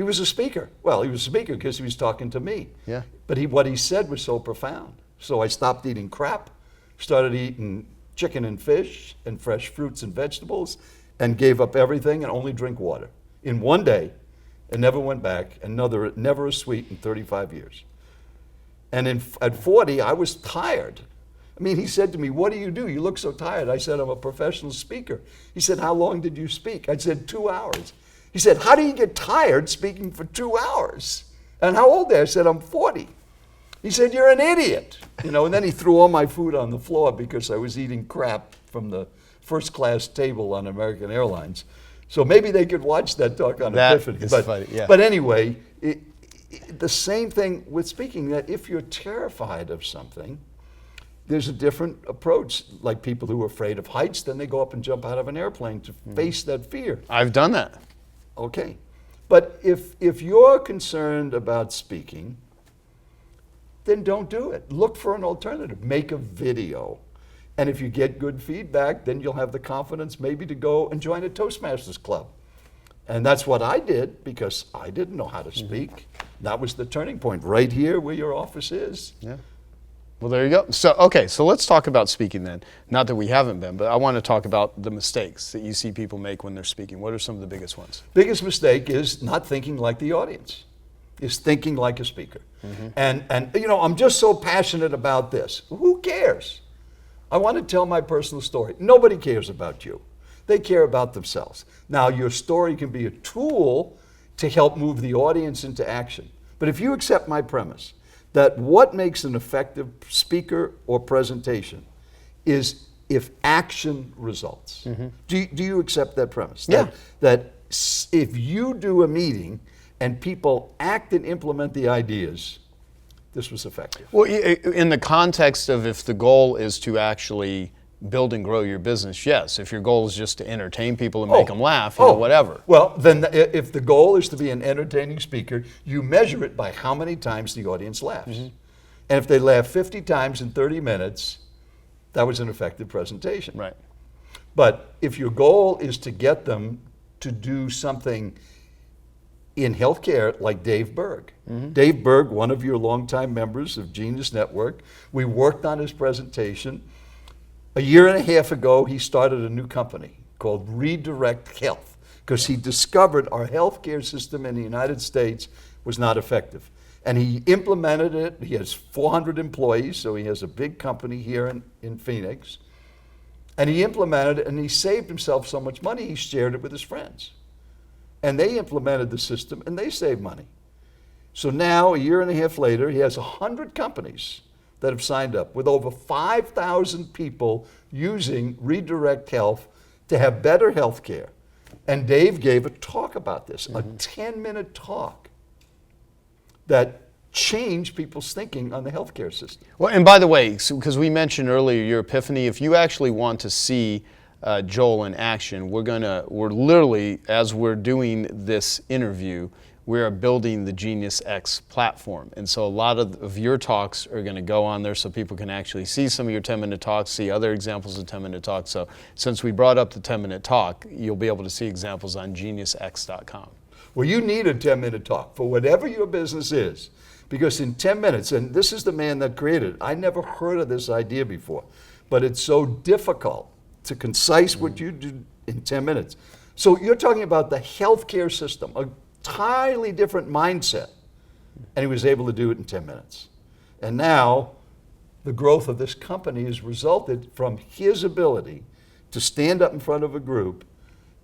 He was a speaker. Well, he was a speaker because he was talking to me. Yeah. But what he said was so profound. So I stopped eating crap, started eating chicken and fish and fresh fruits and vegetables, and gave up everything and only drink water in one day, and never went back, and never a sweet in 35 years. And at 40, I was tired. I mean, he said to me, "What do? You look so tired." I said, "I'm a professional speaker." He said, "How long did you speak?" I said, 2 hours. He said, "How do you get tired speaking for 2 hours? And how old are you?" I said, "I'm 40. He said, "You're an idiot." And then he threw all my food on the floor because I was eating crap from the first class table on American Airlines. So maybe they could watch that talk on That Epiphany. is funny, yeah. But anyway, the same thing with speaking, that if you're terrified of something, there's a different approach. Like people who are afraid of heights, then they go up and jump out of an airplane to face that fear. I've done that. Okay. But if you're concerned about speaking, then don't do it. Look for an alternative. Make a video. And if you get good feedback, then you'll have the confidence maybe to go and join a Toastmasters club. And that's what I did because I didn't know how to speak. That was the turning point, right here where your office is. Yeah. Well, there you go. So let's talk about speaking then. Not that we haven't been, but I want to talk about the mistakes that you see people make when they're speaking. What are some of the biggest ones? Biggest mistake is not thinking like the audience, is thinking like a speaker. And I'm just so passionate about this. Who cares? I want to tell my personal story. Nobody cares about you. They care about themselves. Now, your story can be a tool to help move the audience into action. But if you accept my premise that what makes an effective speaker or presentation is if action results. Do you accept that premise? Yeah. That if you do a meeting and people act and implement the ideas, this was effective. Well, in the context of if the goal is to actually build and grow your business, yes. If your goal is just to entertain people and make them laugh, whatever. Well, then if the goal is to be an entertaining speaker, you measure it by how many times the audience laughs. And if they laugh 50 times in 30 minutes, that was an effective presentation. Right. But if your goal is to get them to do something in healthcare, like Dave Berg. Dave Berg, one of your longtime members of Genius Network, we worked on his presentation. A year and a half ago, he started a new company called Redirect Health because he discovered our healthcare system in the United States was not effective. And he implemented it. He has 400 employees, so he has a big company here in Phoenix. And he implemented it, and he saved himself so much money, he shared it with his friends. And they implemented the system, and they saved money. So now, a year and a half later, he has 100 companies that have signed up with over 5,000 people using Redirect Health to have better health care. And Dave gave a talk about this, a 10-minute talk that changed people's thinking on the healthcare system. Well, and by the way, because we mentioned earlier your Epiphany, if you actually want to see Joel in action, we're literally, as we're doing this interview, we are building the Genius X platform. And so a lot of your talks are going to go on there so people can actually see some of your 10-minute talks, see other examples of 10-minute talks. So since we brought up the 10-minute talk, you'll be able to see examples on geniusx.com. Well, you need a 10-minute talk for whatever your business is, because in 10 minutes, and this is the man that created it, I never heard of this idea before, but it's so difficult to concise what you do in 10 minutes. So you're talking about the healthcare system, a entirely different mindset, and he was able to do it in 10 minutes. And now the growth of this company has resulted from his ability to stand up in front of a group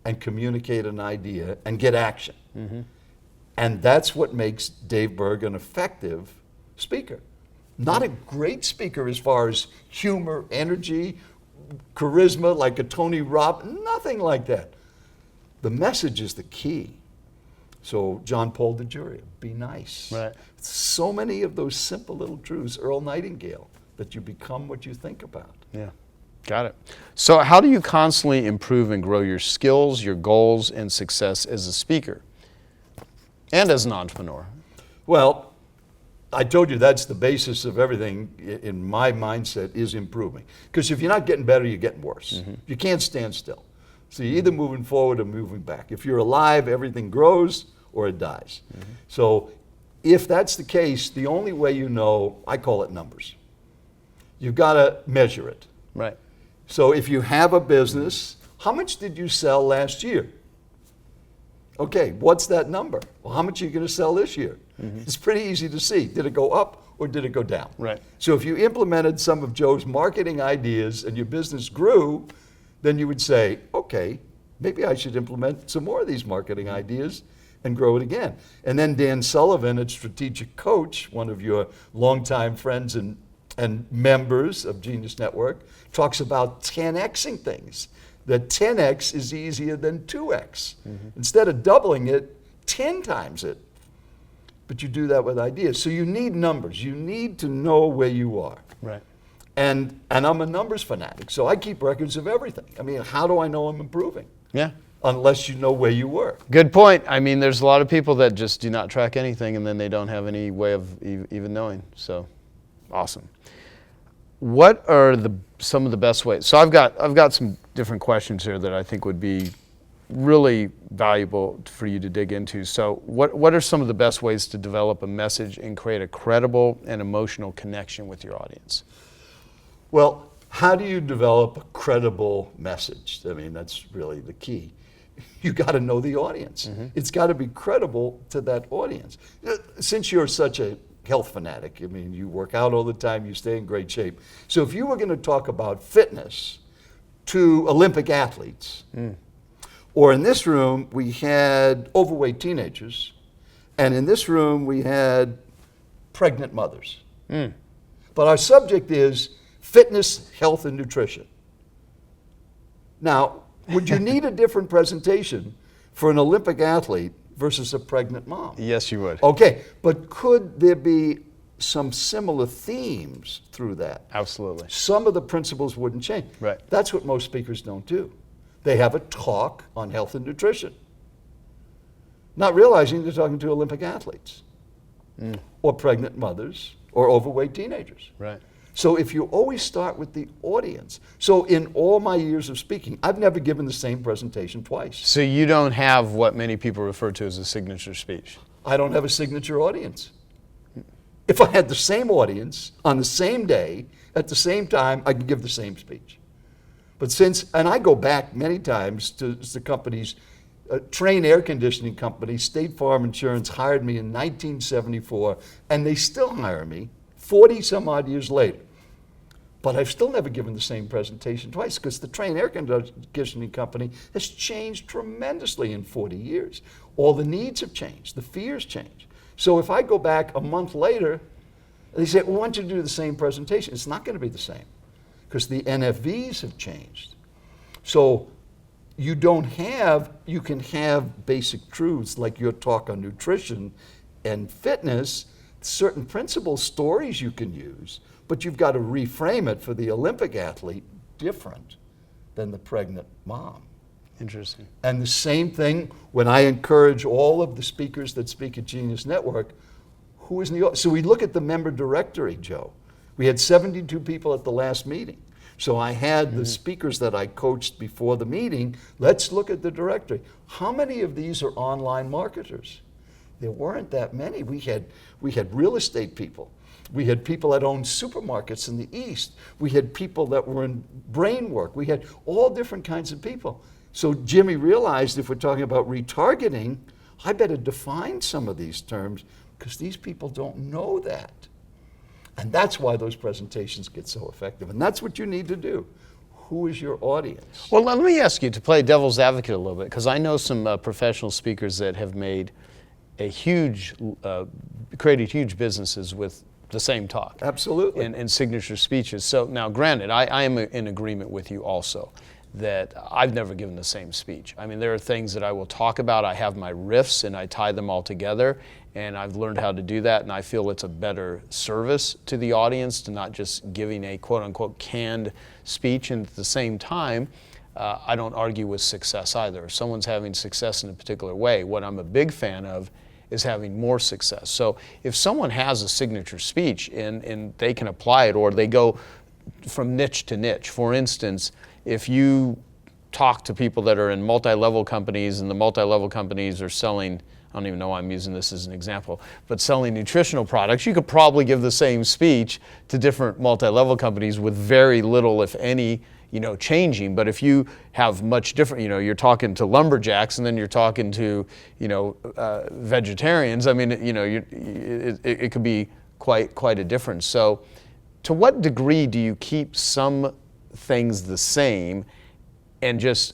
and communicate an idea and get action. And that's what makes Dave Berg an effective speaker. Not a great speaker as far as humor, energy, charisma like a Tony Robbins, nothing like that. The message is the key. So John Paul DeJoria, be nice. Right. So many of those simple little truths, Earl Nightingale, that you become what you think about. Yeah, got it. So how do you constantly improve and grow your skills, your goals, and success as a speaker and as an entrepreneur? Well, I told you that's the basis of everything in my mindset is improving. Because if you're not getting better, you're getting worse. You can't stand still. So you're either moving forward or moving back. If you're alive, everything grows, or it dies. So if that's the case, the only way you know, I call it numbers. You've got to measure it. Right. So if you have a business, how much did you sell last year? Okay, what's that number? Well, how much are you going to sell this year? It's pretty easy to see. Did it go up or did it go down? Right. So if you implemented some of Joe's marketing ideas and your business grew, then you would say, okay, maybe I should implement some more of these marketing ideas and grow it again. And then Dan Sullivan at Strategic Coach, one of your longtime friends and members of Genius Network, talks about 10xing things. That 10x is easier than 2x. Instead of doubling it, 10 times it. But you do that with ideas. So you need numbers. You need to know where you are. Right. And I'm a numbers fanatic, so I keep records of everything. I mean, how do I know I'm improving? Yeah. Unless you know where you were. Good point. I mean, there's a lot of people that just do not track anything, and then they don't have any way of even knowing. So, awesome. What are some of the best ways? So I've got some different questions here that I think would be really valuable for you to dig into. So what are some of the best ways to develop a message and create a credible and emotional connection with your audience? Well, how do you develop a credible message? I mean, that's really the key. You got to know the audience. It's got to be credible to that audience. Since you're such a health fanatic, I mean, you work out all the time, you stay in great shape. So if you were going to talk about fitness to Olympic athletes, or in this room we had overweight teenagers, and in this room we had pregnant mothers. But our subject is fitness, health, and nutrition. Now, would you need a different presentation for an Olympic athlete versus a pregnant mom? Yes, you would. Okay, but could there be some similar themes through that? Absolutely. Some of the principles wouldn't change. Right. That's what most speakers don't do. They have a talk on health and nutrition, not realizing they're talking to Olympic athletes or pregnant mothers or overweight teenagers. Right. So if you always start with the audience. So in all my years of speaking, I've never given the same presentation twice. So you don't have what many people refer to as a signature speech. I don't have a signature audience. If I had the same audience on the same day, at the same time, I could give the same speech. But and I go back many times to the companies, Trane Air Conditioning Company, State Farm Insurance hired me in 1974, and they still hire me 40 some odd years later. But I've still never given the same presentation twice because the Trane Air Conditioning Company has changed tremendously in 40 years. All the needs have changed, the fears change. So if I go back a month later, they say, well, why don't you do the same presentation? It's not going to be the same because the NFVs have changed. So you can have basic truths like your talk on nutrition and fitness, certain principles, stories you can use, but you've got to reframe it for the Olympic athlete different than the pregnant mom. Interesting. And the same thing when I encourage all of the speakers that speak at Genius Network, who is in the audience? So we look at the member directory, Joe. We had 72 people at the last meeting. So I had the speakers that I coached before the meeting, let's look at the directory. How many of these are online marketers? There weren't that many. We had real estate people. We had people that owned supermarkets in the East. We had people that were in brain work. We had all different kinds of people. So Jimmy realized if we're talking about retargeting, I better define some of these terms because these people don't know that. And that's why those presentations get so effective. And that's what you need to do. Who is your audience? Well, let me ask you to play devil's advocate a little bit because I know some professional speakers that have made created huge businesses with the same talk. Absolutely. And signature speeches. So now, granted, I am in agreement with you also that I've never given the same speech. I mean, there are things that I will talk about. I have my riffs and I tie them all together, and I've learned how to do that, and I feel it's a better service to the audience to not just giving a quote-unquote canned speech. And at the same time, I don't argue with success either. If someone's having success in a particular way, what I'm a big fan of is having more success. So if someone has a signature speech and they can apply it, or they go from niche to niche. For instance, if you talk to people that are in multi-level companies and the multi-level companies are selling, I don't even know why I'm using this as an example, but selling nutritional products, you could probably give the same speech to different multi-level companies with very little, if any, changing. But if you have much different, you're talking to lumberjacks and then you're talking to, vegetarians. I mean, it could be quite a difference. So, to what degree do you keep some things the same and just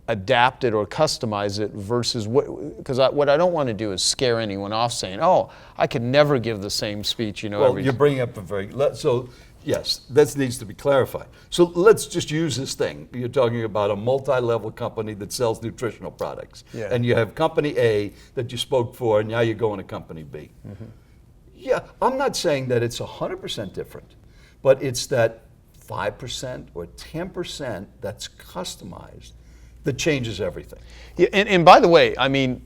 adapt it or customize it versus because what I don't want to do is scare anyone off saying, oh, I could never give the same speech, Well, you're bringing up so yes, that needs to be clarified. So let's just use this thing. You're talking about a multi-level company that sells nutritional products. Yeah. And you have company A that you spoke for, and now you're going to company B. Mm-hmm. Yeah, I'm not saying that it's 100% different, but it's that 5% or 10% that's customized that changes everything. Yeah, and by the way, I mean,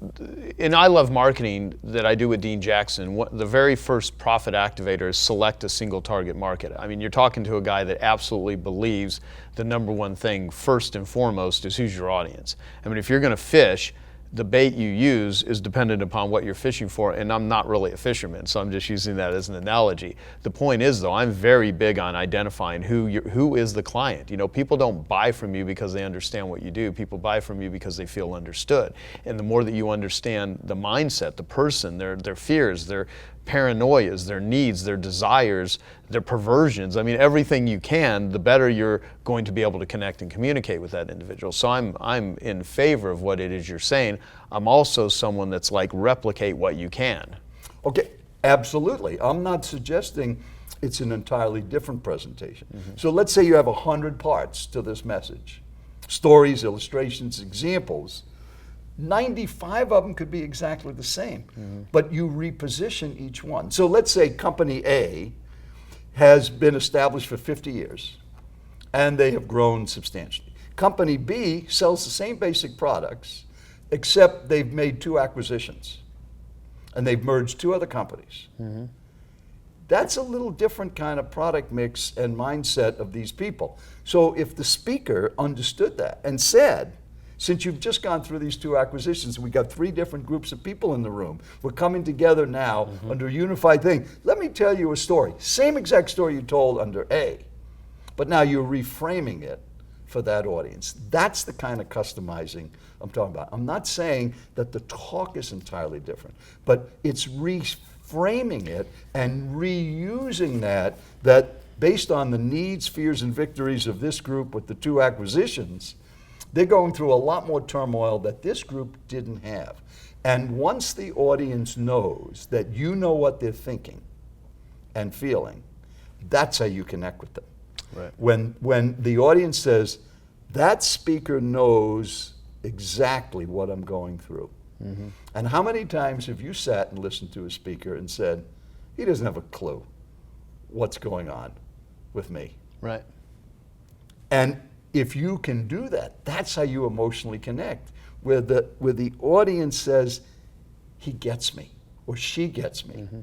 and I love marketing that I do with Dean Jackson. The very first profit activator is select a single target market. I mean, you're talking to a guy that absolutely believes the number one thing, first and foremost, is who's your audience. I mean, if you're going to fish, the bait you use is dependent upon what you're fishing for, and I'm not really a fisherman, so I'm just using that as an analogy. The point is, though, I'm very big on identifying who is the client. People don't buy from you because they understand what you do. People buy from you because they feel understood. And the more that you understand the mindset, the person, their fears, their paranoias, their needs, their desires, their perversions, I mean, everything you can, the better you're going to be able to connect and communicate with that individual. So I'm in favor of what it is you're saying. I'm also someone that's like, replicate what you can. Okay, absolutely. I'm not suggesting it's an entirely different presentation. Mm-hmm. So let's say you have 100 parts to this message. Stories, illustrations, examples. 95 of them could be exactly the same, but you reposition each one. So let's say company A has been established for 50 years and they have grown substantially. Company B sells the same basic products, except they've made 2 acquisitions and they've merged 2 other companies. Mm-hmm. That's a little different kind of product mix and mindset of these people. So if the speaker understood that and said, since you've just gone through these 2 acquisitions, we got 3 different groups of people in the room. We're coming together now under a unified thing. Let me tell you a story. Same exact story you told under A, but now you're reframing it for that audience. That's the kind of customizing I'm talking about. I'm not saying that the talk is entirely different, but it's reframing it and reusing that based on the needs, fears, and victories of this group with the 2 acquisitions. They're going through a lot more turmoil that this group didn't have. And once the audience knows that you know what they're thinking and feeling, that's how you connect with them. Right. When the audience says, that speaker knows exactly what I'm going through. Mm-hmm. And how many times have you sat and listened to a speaker and said, he doesn't have a clue what's going on with me? Right. And if you can do that, that's how you emotionally connect, where the audience says, he gets me, or she gets me. Mm-hmm.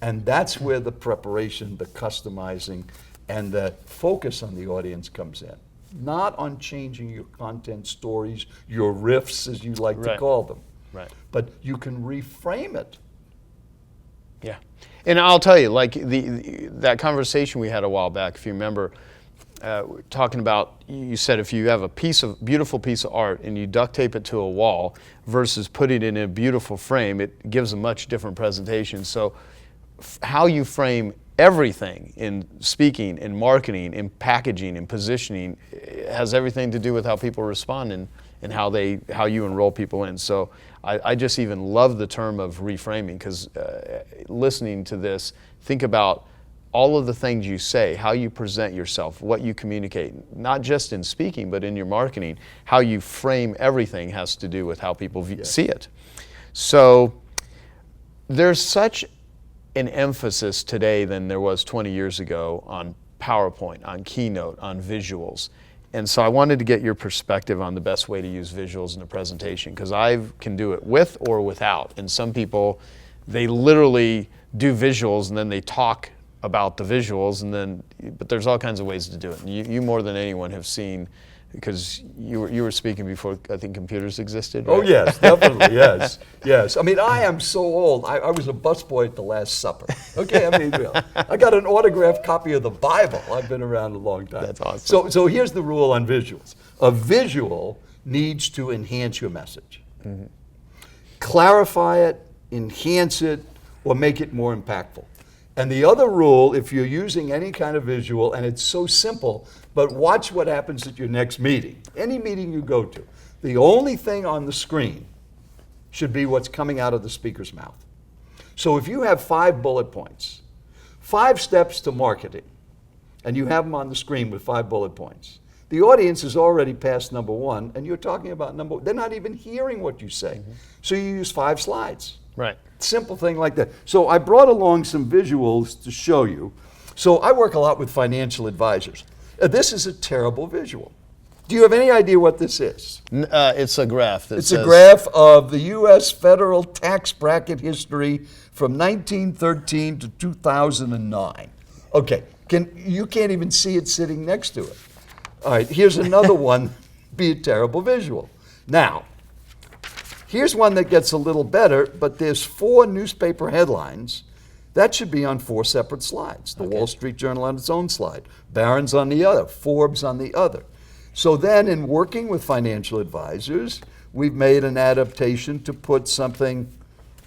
And that's where the preparation, the customizing, and the focus on the audience comes in. Not on changing your content stories, your riffs, as you like to call them. Right. But you can reframe it. Yeah. And I'll tell you, like that conversation we had a while back, if you remember, talking about, you said if you have a beautiful piece of art and you duct tape it to a wall versus put it in a beautiful frame, it gives a much different presentation. So how you frame everything in speaking, in marketing, in packaging, in positioning has everything to do with how people respond and how you enroll people in. So I just even love the term of reframing, because listening to this, think about all of the things you say, how you present yourself, what you communicate, not just in speaking, but in your marketing. How you frame everything has to do with how people see it. So there's such an emphasis today than there was 20 years ago on PowerPoint, on Keynote, on visuals. And so I wanted to get your perspective on the best way to use visuals in a presentation, because I can do it with or without. And some people, they literally do visuals and then they talk about the visuals, but there's all kinds of ways to do it. And you more than anyone have seen because you were speaking before I think computers existed. Oh, right? yes, definitely, yes, yes. I mean, I am so old. I was a busboy at the Last Supper. Okay, I mean, really. I got an autographed copy of the Bible. I've been around a long time. That's awesome. So here's the rule on visuals. A visual needs to enhance your message. Clarify it, enhance it, or make it more impactful. And the other rule, if you're using any kind of visual, and it's so simple, but watch what happens at your next meeting, any meeting you go to, the only thing on the screen should be what's coming out of the speaker's mouth. So if you have 5 bullet points, 5 steps to marketing, and you have them on the screen with 5 bullet points, the audience is already past number 1, and you're talking about number, they're not even hearing what you say. So you use 5 slides. Right. Simple thing like that. So I brought along some visuals to show you. So I work a lot with financial advisors. This is a terrible visual. Do you have any idea what this is? It's a graph. It's a graph of the U.S. federal tax bracket history from 1913 to 2009. Okay, you can't even see it sitting next to it. All right, here's another one, be a terrible visual. Now, here's one that gets a little better, but there's 4 newspaper headlines. That should be on 4 separate slides. The Wall Street Journal on its own slide, Barron's on the other, Forbes on the other. So then in working with financial advisors, we've made an adaptation to put something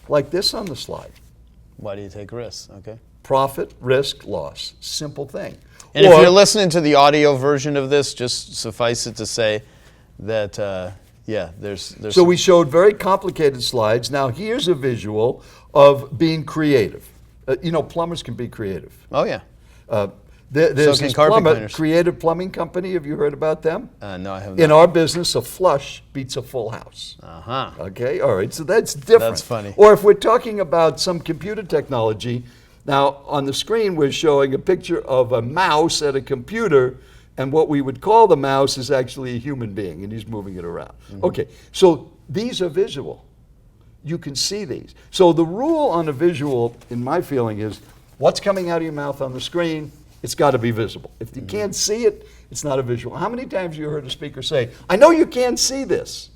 like this on the slide. Why do you take risks? Okay. Profit, risk, loss. Simple thing. And if you're listening to the audio version of this, just suffice it to say that, there's So we showed very complicated slides. Now here's a visual of being creative. Plumbers can be creative. Oh, yeah. There's can this carpet cleaners. Creative Plumbing Company. Have you heard about them? No, I have In not. our business, a flush beats a full house. Uh-huh. Okay, all right, so that's different. That's funny. Or if we're talking about some computer technology, now on the screen we're showing a picture of a mouse at a computer, and what we would call the mouse is actually a human being, and he's moving it around. Okay, so these are visual. You can see these. So the rule on a visual, in my feeling, is what's coming out of your mouth on the screen, it's got to be visible. If you can't see it, it's not a visual. How many times have you heard a speaker say, I know you can't see this.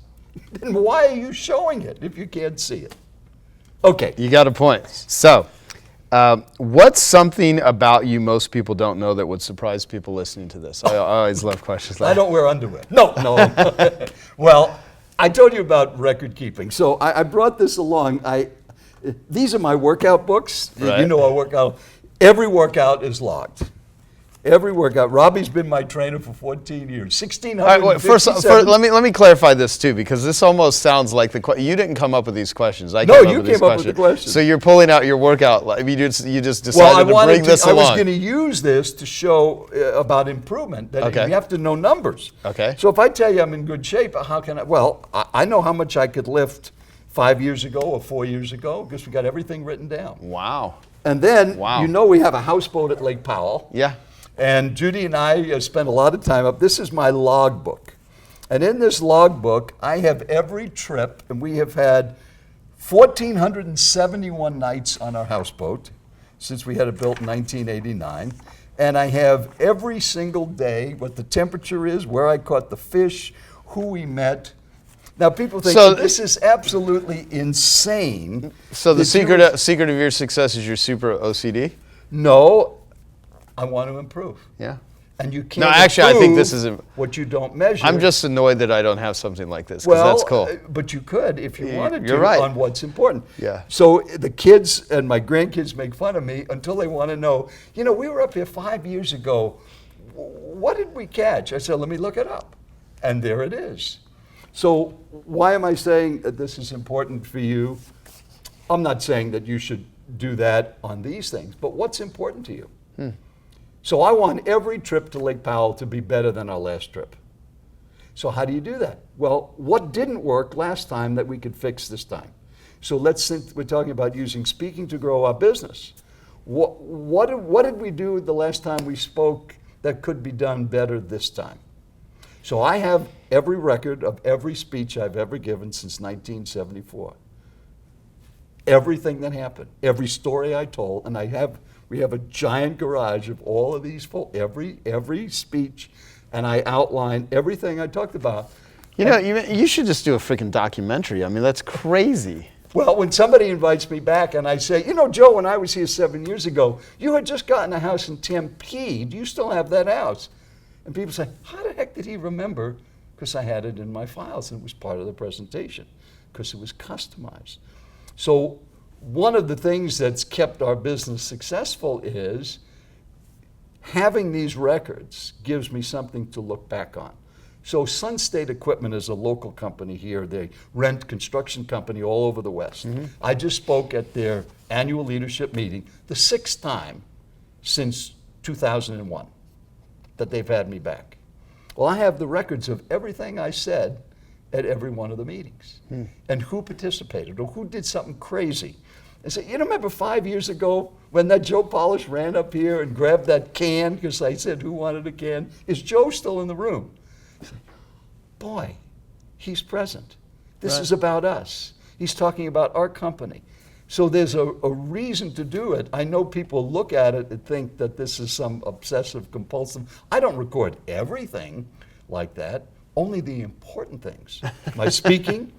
Then why are you showing it if you can't see it? Okay. You got a point. So, what's something about you most people don't know that would surprise people listening to this? I always love questions like I don't wear underwear. No. Well, I told you about record keeping. So I brought this along. These are my workout books. Right. You know I work out. Every workout is logged. Every workout. Robbie's been my trainer for 14 years. All right, wait, first, let me clarify this too, because this almost sounds like you didn't come up with these questions. No, you came up with the questions. So you're pulling out your workout. You just decided Well, to bring this I was along. going to use this to show about improvement. That Okay. you have to know numbers. Okay. So if I tell you I'm in good shape, how can I? Well, I know how much I could lift 5 years ago or 4 years ago because we got everything written down. Wow. And then Wow. we have a houseboat at Lake Powell. Yeah. And Judy and I spent a lot of time up. This is my logbook. And in this logbook, I have every trip, and we have had 1,471 nights on our houseboat since we had it built in 1989. And I have every single day what the temperature is, where I caught the fish, who we met. Now, people think this is absolutely insane. So the secret of your success is your super OCD? No, I want to improve. Yeah. And you can't. No, actually, I think this improve is what you don't measure. I'm just annoyed that I don't have something like this, because that's cool. But you could if you wanted You're to right. on what's important. Yeah. So the kids and my grandkids make fun of me until they want to know, we were up here 5 years ago. What did we catch? I said, let me look it up. And there it is. So why am I saying that this is important for you? I'm not saying that you should do that on these things, but what's important to you? So I want every trip to Lake Powell to be better than our last trip. So how do you do that? Well, what didn't work last time that we could fix this time? So we're talking about using speaking to grow our business. What did we do the last time we spoke that could be done better this time? So I have every record of every speech I've ever given since 1974. Everything that happened, every story I told, and we have a giant garage of all of these, every speech, and I outline everything I talked about. You know, you should just do a freaking documentary. I mean, that's crazy. Well, when somebody invites me back and I say, you know, Joe, when I was here 7 years ago, you had just gotten a house in Tempe. Do you still have that house? And people say, how the heck did he remember? Because I had it in my files and it was part of the presentation, because it was customized. So one of the things that's kept our business successful is having these records gives me something to look back on. So Sun State Equipment is a local company here. They rent construction company all over the West. I just spoke at their annual leadership meeting, the 6th time since 2001 that they've had me back. Well, I have the records of everything I said at every one of the meetings and who participated or who did something crazy. I said, you remember 5 years ago when that Joe Polish ran up here and grabbed that can because I said who wanted a can? Is Joe still in the room? Boy, he's present. This is about us. He's talking about our company. So there's a reason to do it. I know people look at it and think that this is some obsessive compulsive. I don't record everything like that, only the important things. My speaking,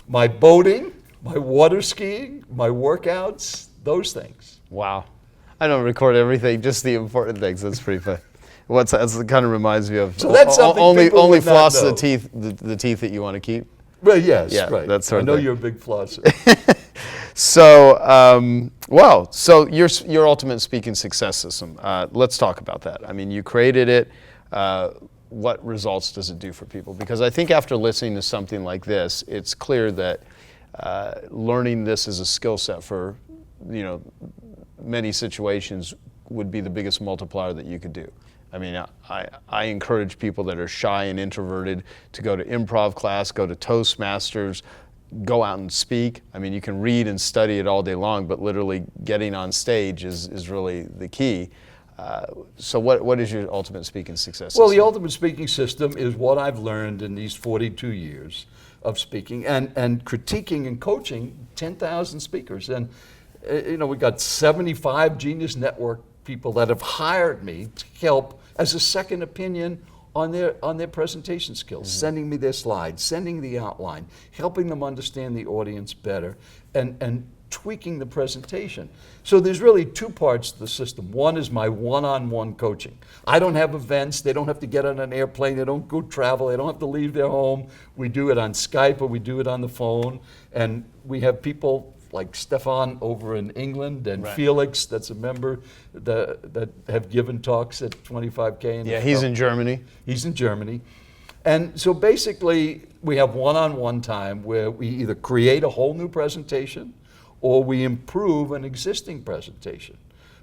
my boating, my water skiing, my workouts, those things. Wow. I don't record everything, just the important things. That's pretty funny. That kind of reminds me of So that's something people only would not floss know. the teeth that you want to keep. Well, yes, Yeah, right. that sort I of know thing. you're a big flosser. So, so your ultimate speaking success system. Let's talk about that. I mean, you created it. What results does it do for people? Because I think after listening to something like this, it's clear that learning this as a skill set for, many situations would be the biggest multiplier that you could do. I mean, I encourage people that are shy and introverted to go to improv class, go to Toastmasters, go out and speak. I mean, you can read and study it all day long, but literally getting on stage is really the key. So what is your ultimate speaking success? Well, the system? ultimate speaking system is what I've learned in these 42 years of speaking and critiquing and coaching 10,000 speakers. And, we've got 75 Genius Network people that have hired me to help as a second opinion on their presentation skills, sending me their slides, sending the outline, helping them understand the audience better, and tweaking the presentation. So there's really two parts to the system. One is my one-on-one coaching. I don't have events. They don't have to get on an airplane. They don't go travel. They don't have to leave their home. We do it on Skype or we do it on the phone. And we have people like Stefan over in England and Right. Felix, that's a member that have given talks at 25K. Yeah, he's in Germany. He's in Germany. And so basically, we have one-on-one time where we either create a whole new presentation or we improve an existing presentation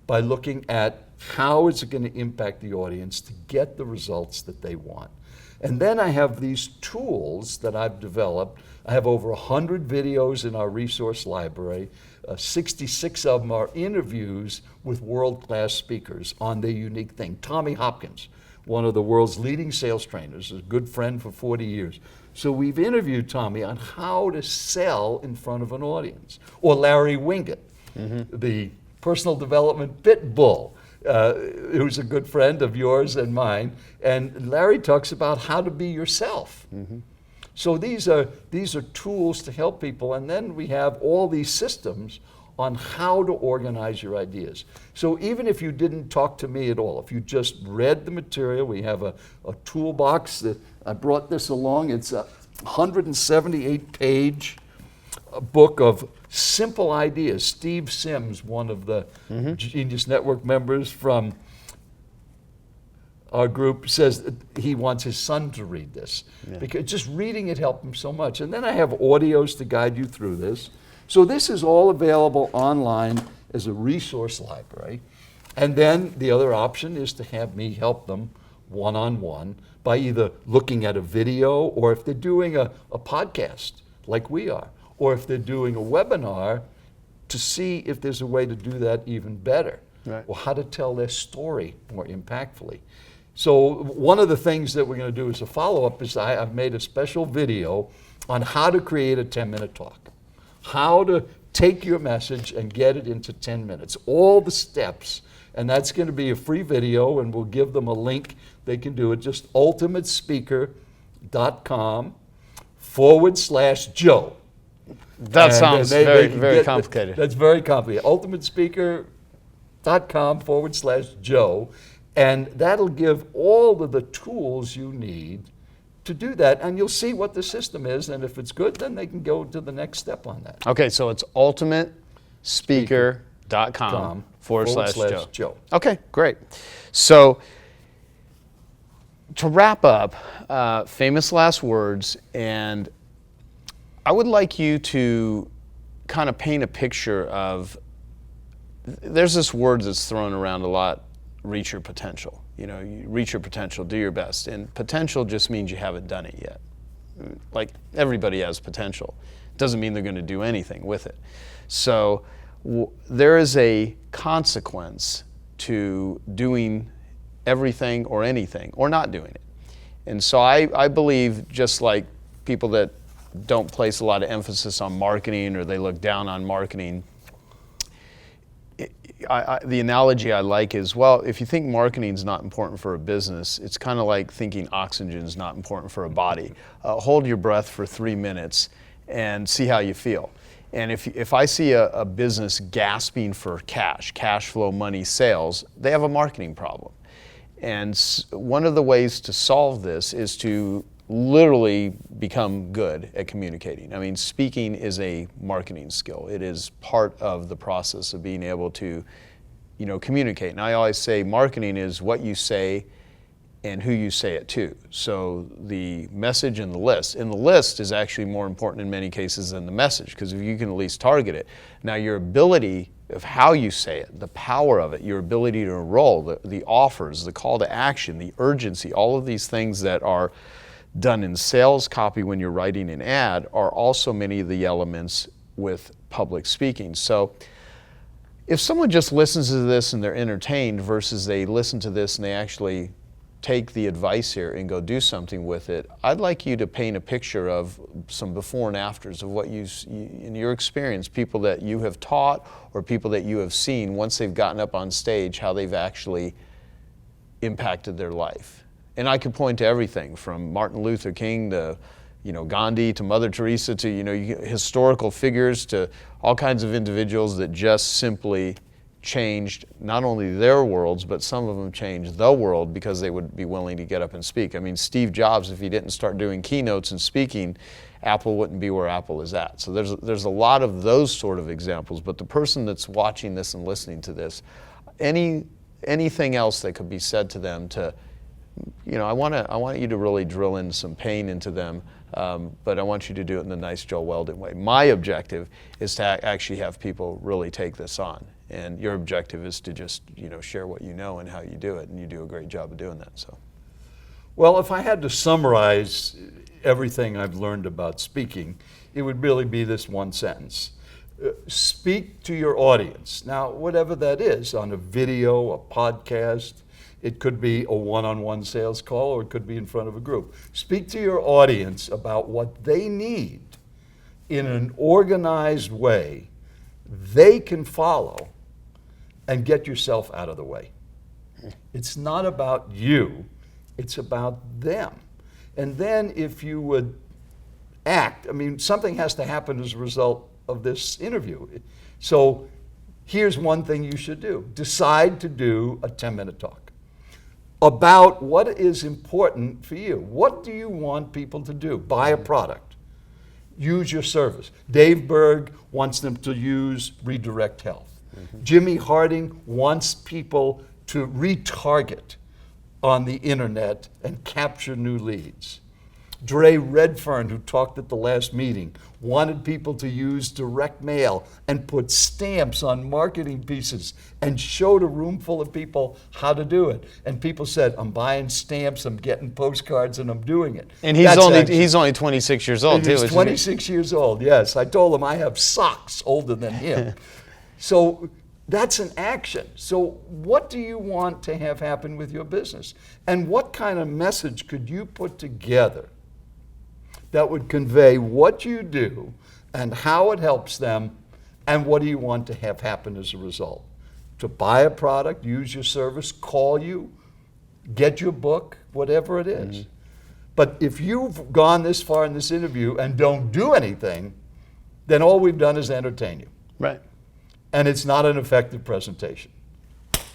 by looking at how is it going to impact the audience to get the results that they want. And then I have these tools that I've developed. I have over 100 videos in our resource library. 66 of them are interviews with world-class speakers on their unique thing. Tommy Hopkins, one of the world's leading sales trainers, a good friend for 40 years. So we've interviewed Tommy on how to sell in front of an audience. Or Larry Winget, the personal development pit bull, who's a good friend of yours and mine. And Larry talks about how to be yourself. So these are tools to help people. And then we have all these systems on how to organize your ideas. So even if you didn't talk to me at all, if you just read the material, we have a toolbox that I brought this along. It's a 178-page book of simple ideas. Steve Sims, one of the Genius Network members from our group, says that he wants his son to read this because just reading it helped him so much. And then I have audios to guide you through this. So this is all available online as a resource library. And then the other option is to have me help them one-on-one by either looking at a video, or if they're doing a podcast like we are, or if they're doing a webinar, to see if there's a way to do that even better, or how to tell their story more impactfully. So one of the things that we're going to do as a follow-up is I've made a special video on how to create a 10-minute talk, how to take your message and get it into 10 minutes, all the steps. And that's going to be a free video, and we'll give them a link. They can do it. Just ultimatespeaker.com/Joe. That And sounds they very, can very get- complicated. That's very complicated. ultimatespeaker.com/Joe. And that'll give all of the tools you need to do that. And you'll see what the system is. And if it's good, then they can go to the next step on that. Okay, so it's ultimatespeaker.com/Joe. Joe. Okay, great. So to wrap up, famous last words, and I would like you to kind of paint a picture of, there's this word that's thrown around a lot, reach your potential. You know, you reach your potential, do your best. And potential just means you haven't done it yet. Like, everybody has potential. Doesn't mean they're going to do anything with it. So there is a consequence to doing everything or anything, or not doing it. And so I believe, just like people that don't place a lot of emphasis on marketing, or they look down on marketing, the analogy I like is, well, if you think marketing is not important for a business, it's kind of like thinking oxygen is not important for a body. Hold your breath for 3 minutes and see how you feel. And if I see a business gasping for cash flow, money, sales, they have a marketing problem. And one of the ways to solve this is to literally become good at communicating. I mean, speaking is a marketing skill. It is part of the process of being able to, communicate. And I always say marketing is what you say and who you say it to. So the message and the list. And the list is actually more important in many cases than the message, because if you can at least target it. Now, your ability of how you say it, the power of it, your ability to enroll, the offers, the call to action, the urgency, all of these things that are done in sales copy when you're writing an ad are also many of the elements with public speaking. So if someone just listens to this and they're entertained versus they listen to this and they actually take the advice here and go do something with it, I'd like you to paint a picture of some before and afters of what you in your experience, people that you have taught or people that you have seen once they've gotten up on stage, how they've actually impacted their life. And I could point to everything from Martin Luther King to, Gandhi to Mother Teresa to, historical figures to all kinds of individuals that just simply changed not only their worlds, but some of them changed the world because they would be willing to get up and speak. I mean, Steve Jobs, if he didn't start doing keynotes and speaking, Apple wouldn't be where Apple is at. So there's a lot of those sort of examples. But the person that's watching this and listening to this, anything else that could be said to them to, I want you to really drill in some pain into them, but I want you to do it in the nice Joel Weldon way. My objective is to actually have people really take this on, and your objective is to just share what you know and how you do it, and you do a great job of doing that. So, well, if I had to summarize everything I've learned about speaking, it would really be this one sentence. Speak to your audience. Now, whatever that is, on a video, a podcast, it could be a one-on-one sales call, or it could be in front of a group. Speak to your audience about what they need in an organized way they can follow, and get yourself out of the way. It's not about you, it's about them. And then if you would act, something has to happen as a result of this interview. So here's one thing you should do. Decide to do a 10-minute talk about what is important for you. What do you want people to do? Buy a product. Use your service. Dave Berg wants them to use Redirect Health. Mm-hmm. Jimmy Harding wants people to retarget on the internet and capture new leads. Dre Redfern, who talked at the last meeting, wanted people to use direct mail and put stamps on marketing pieces and showed a room full of people how to do it. And people said, I'm buying stamps, I'm getting postcards, and I'm doing it. And he's only 26 years old, too. He's 26 years old, yes. I told him I have socks older than him. So that's an action. So what do you want to have happen with your business? And what kind of message could you put together that would convey what you do and how it helps them, and what do you want to have happen as a result? to buy a product, use your service, call you, get your book, whatever it is. But if you've gone this far in this interview and don't do anything, then all we've done is entertain you. Right. And it's not an effective presentation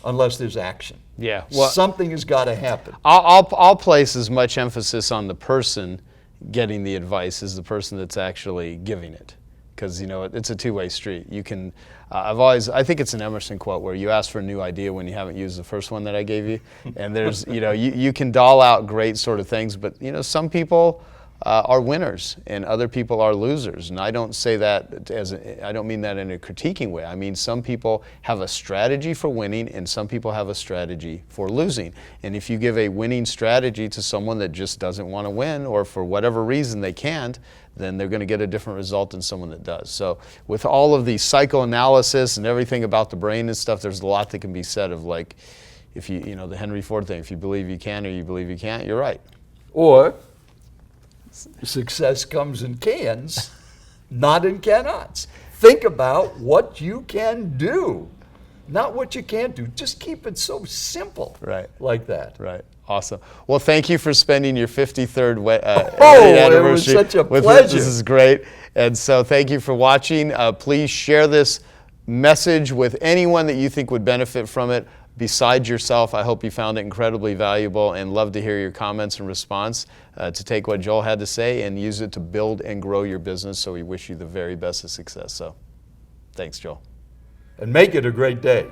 unless there's action. Yeah. Well, Something has got to happen. I'll place as much emphasis on the person getting the advice as the person that's actually giving it, because it's a two-way street. You can, I think it's an Emerson quote where you ask for a new idea when you haven't used the first one that I gave you, and there's you can doll out great sort of things, but some people are winners and other people are losers, and I don't say that I don't mean that in a critiquing way. I mean some people have a strategy for winning and some people have a strategy for losing. And if you give a winning strategy to someone that just doesn't want to win, or for whatever reason they can't, then they're going to get a different result than someone that does. So with all of the psychoanalysis and everything about the brain and stuff, there's a lot that can be said of, like, if the Henry Ford thing, if you believe you can or you believe you can't, you're right. Or success comes in cans, not in cannots. Think about what you can do, not what you can't do. Just keep it so simple, Right. like that. Right. Awesome. Well, thank you for spending your 53rd wedding it was anniversary such a with pleasure. us. This is great. And so thank you for watching. Please share this message with anyone that you think would benefit from it besides yourself. I hope you found it incredibly valuable, and love to hear your comments and response to take what Joel had to say and use it to build and grow your business. So we wish you the very best of success. So thanks, Joel. And make it a great day.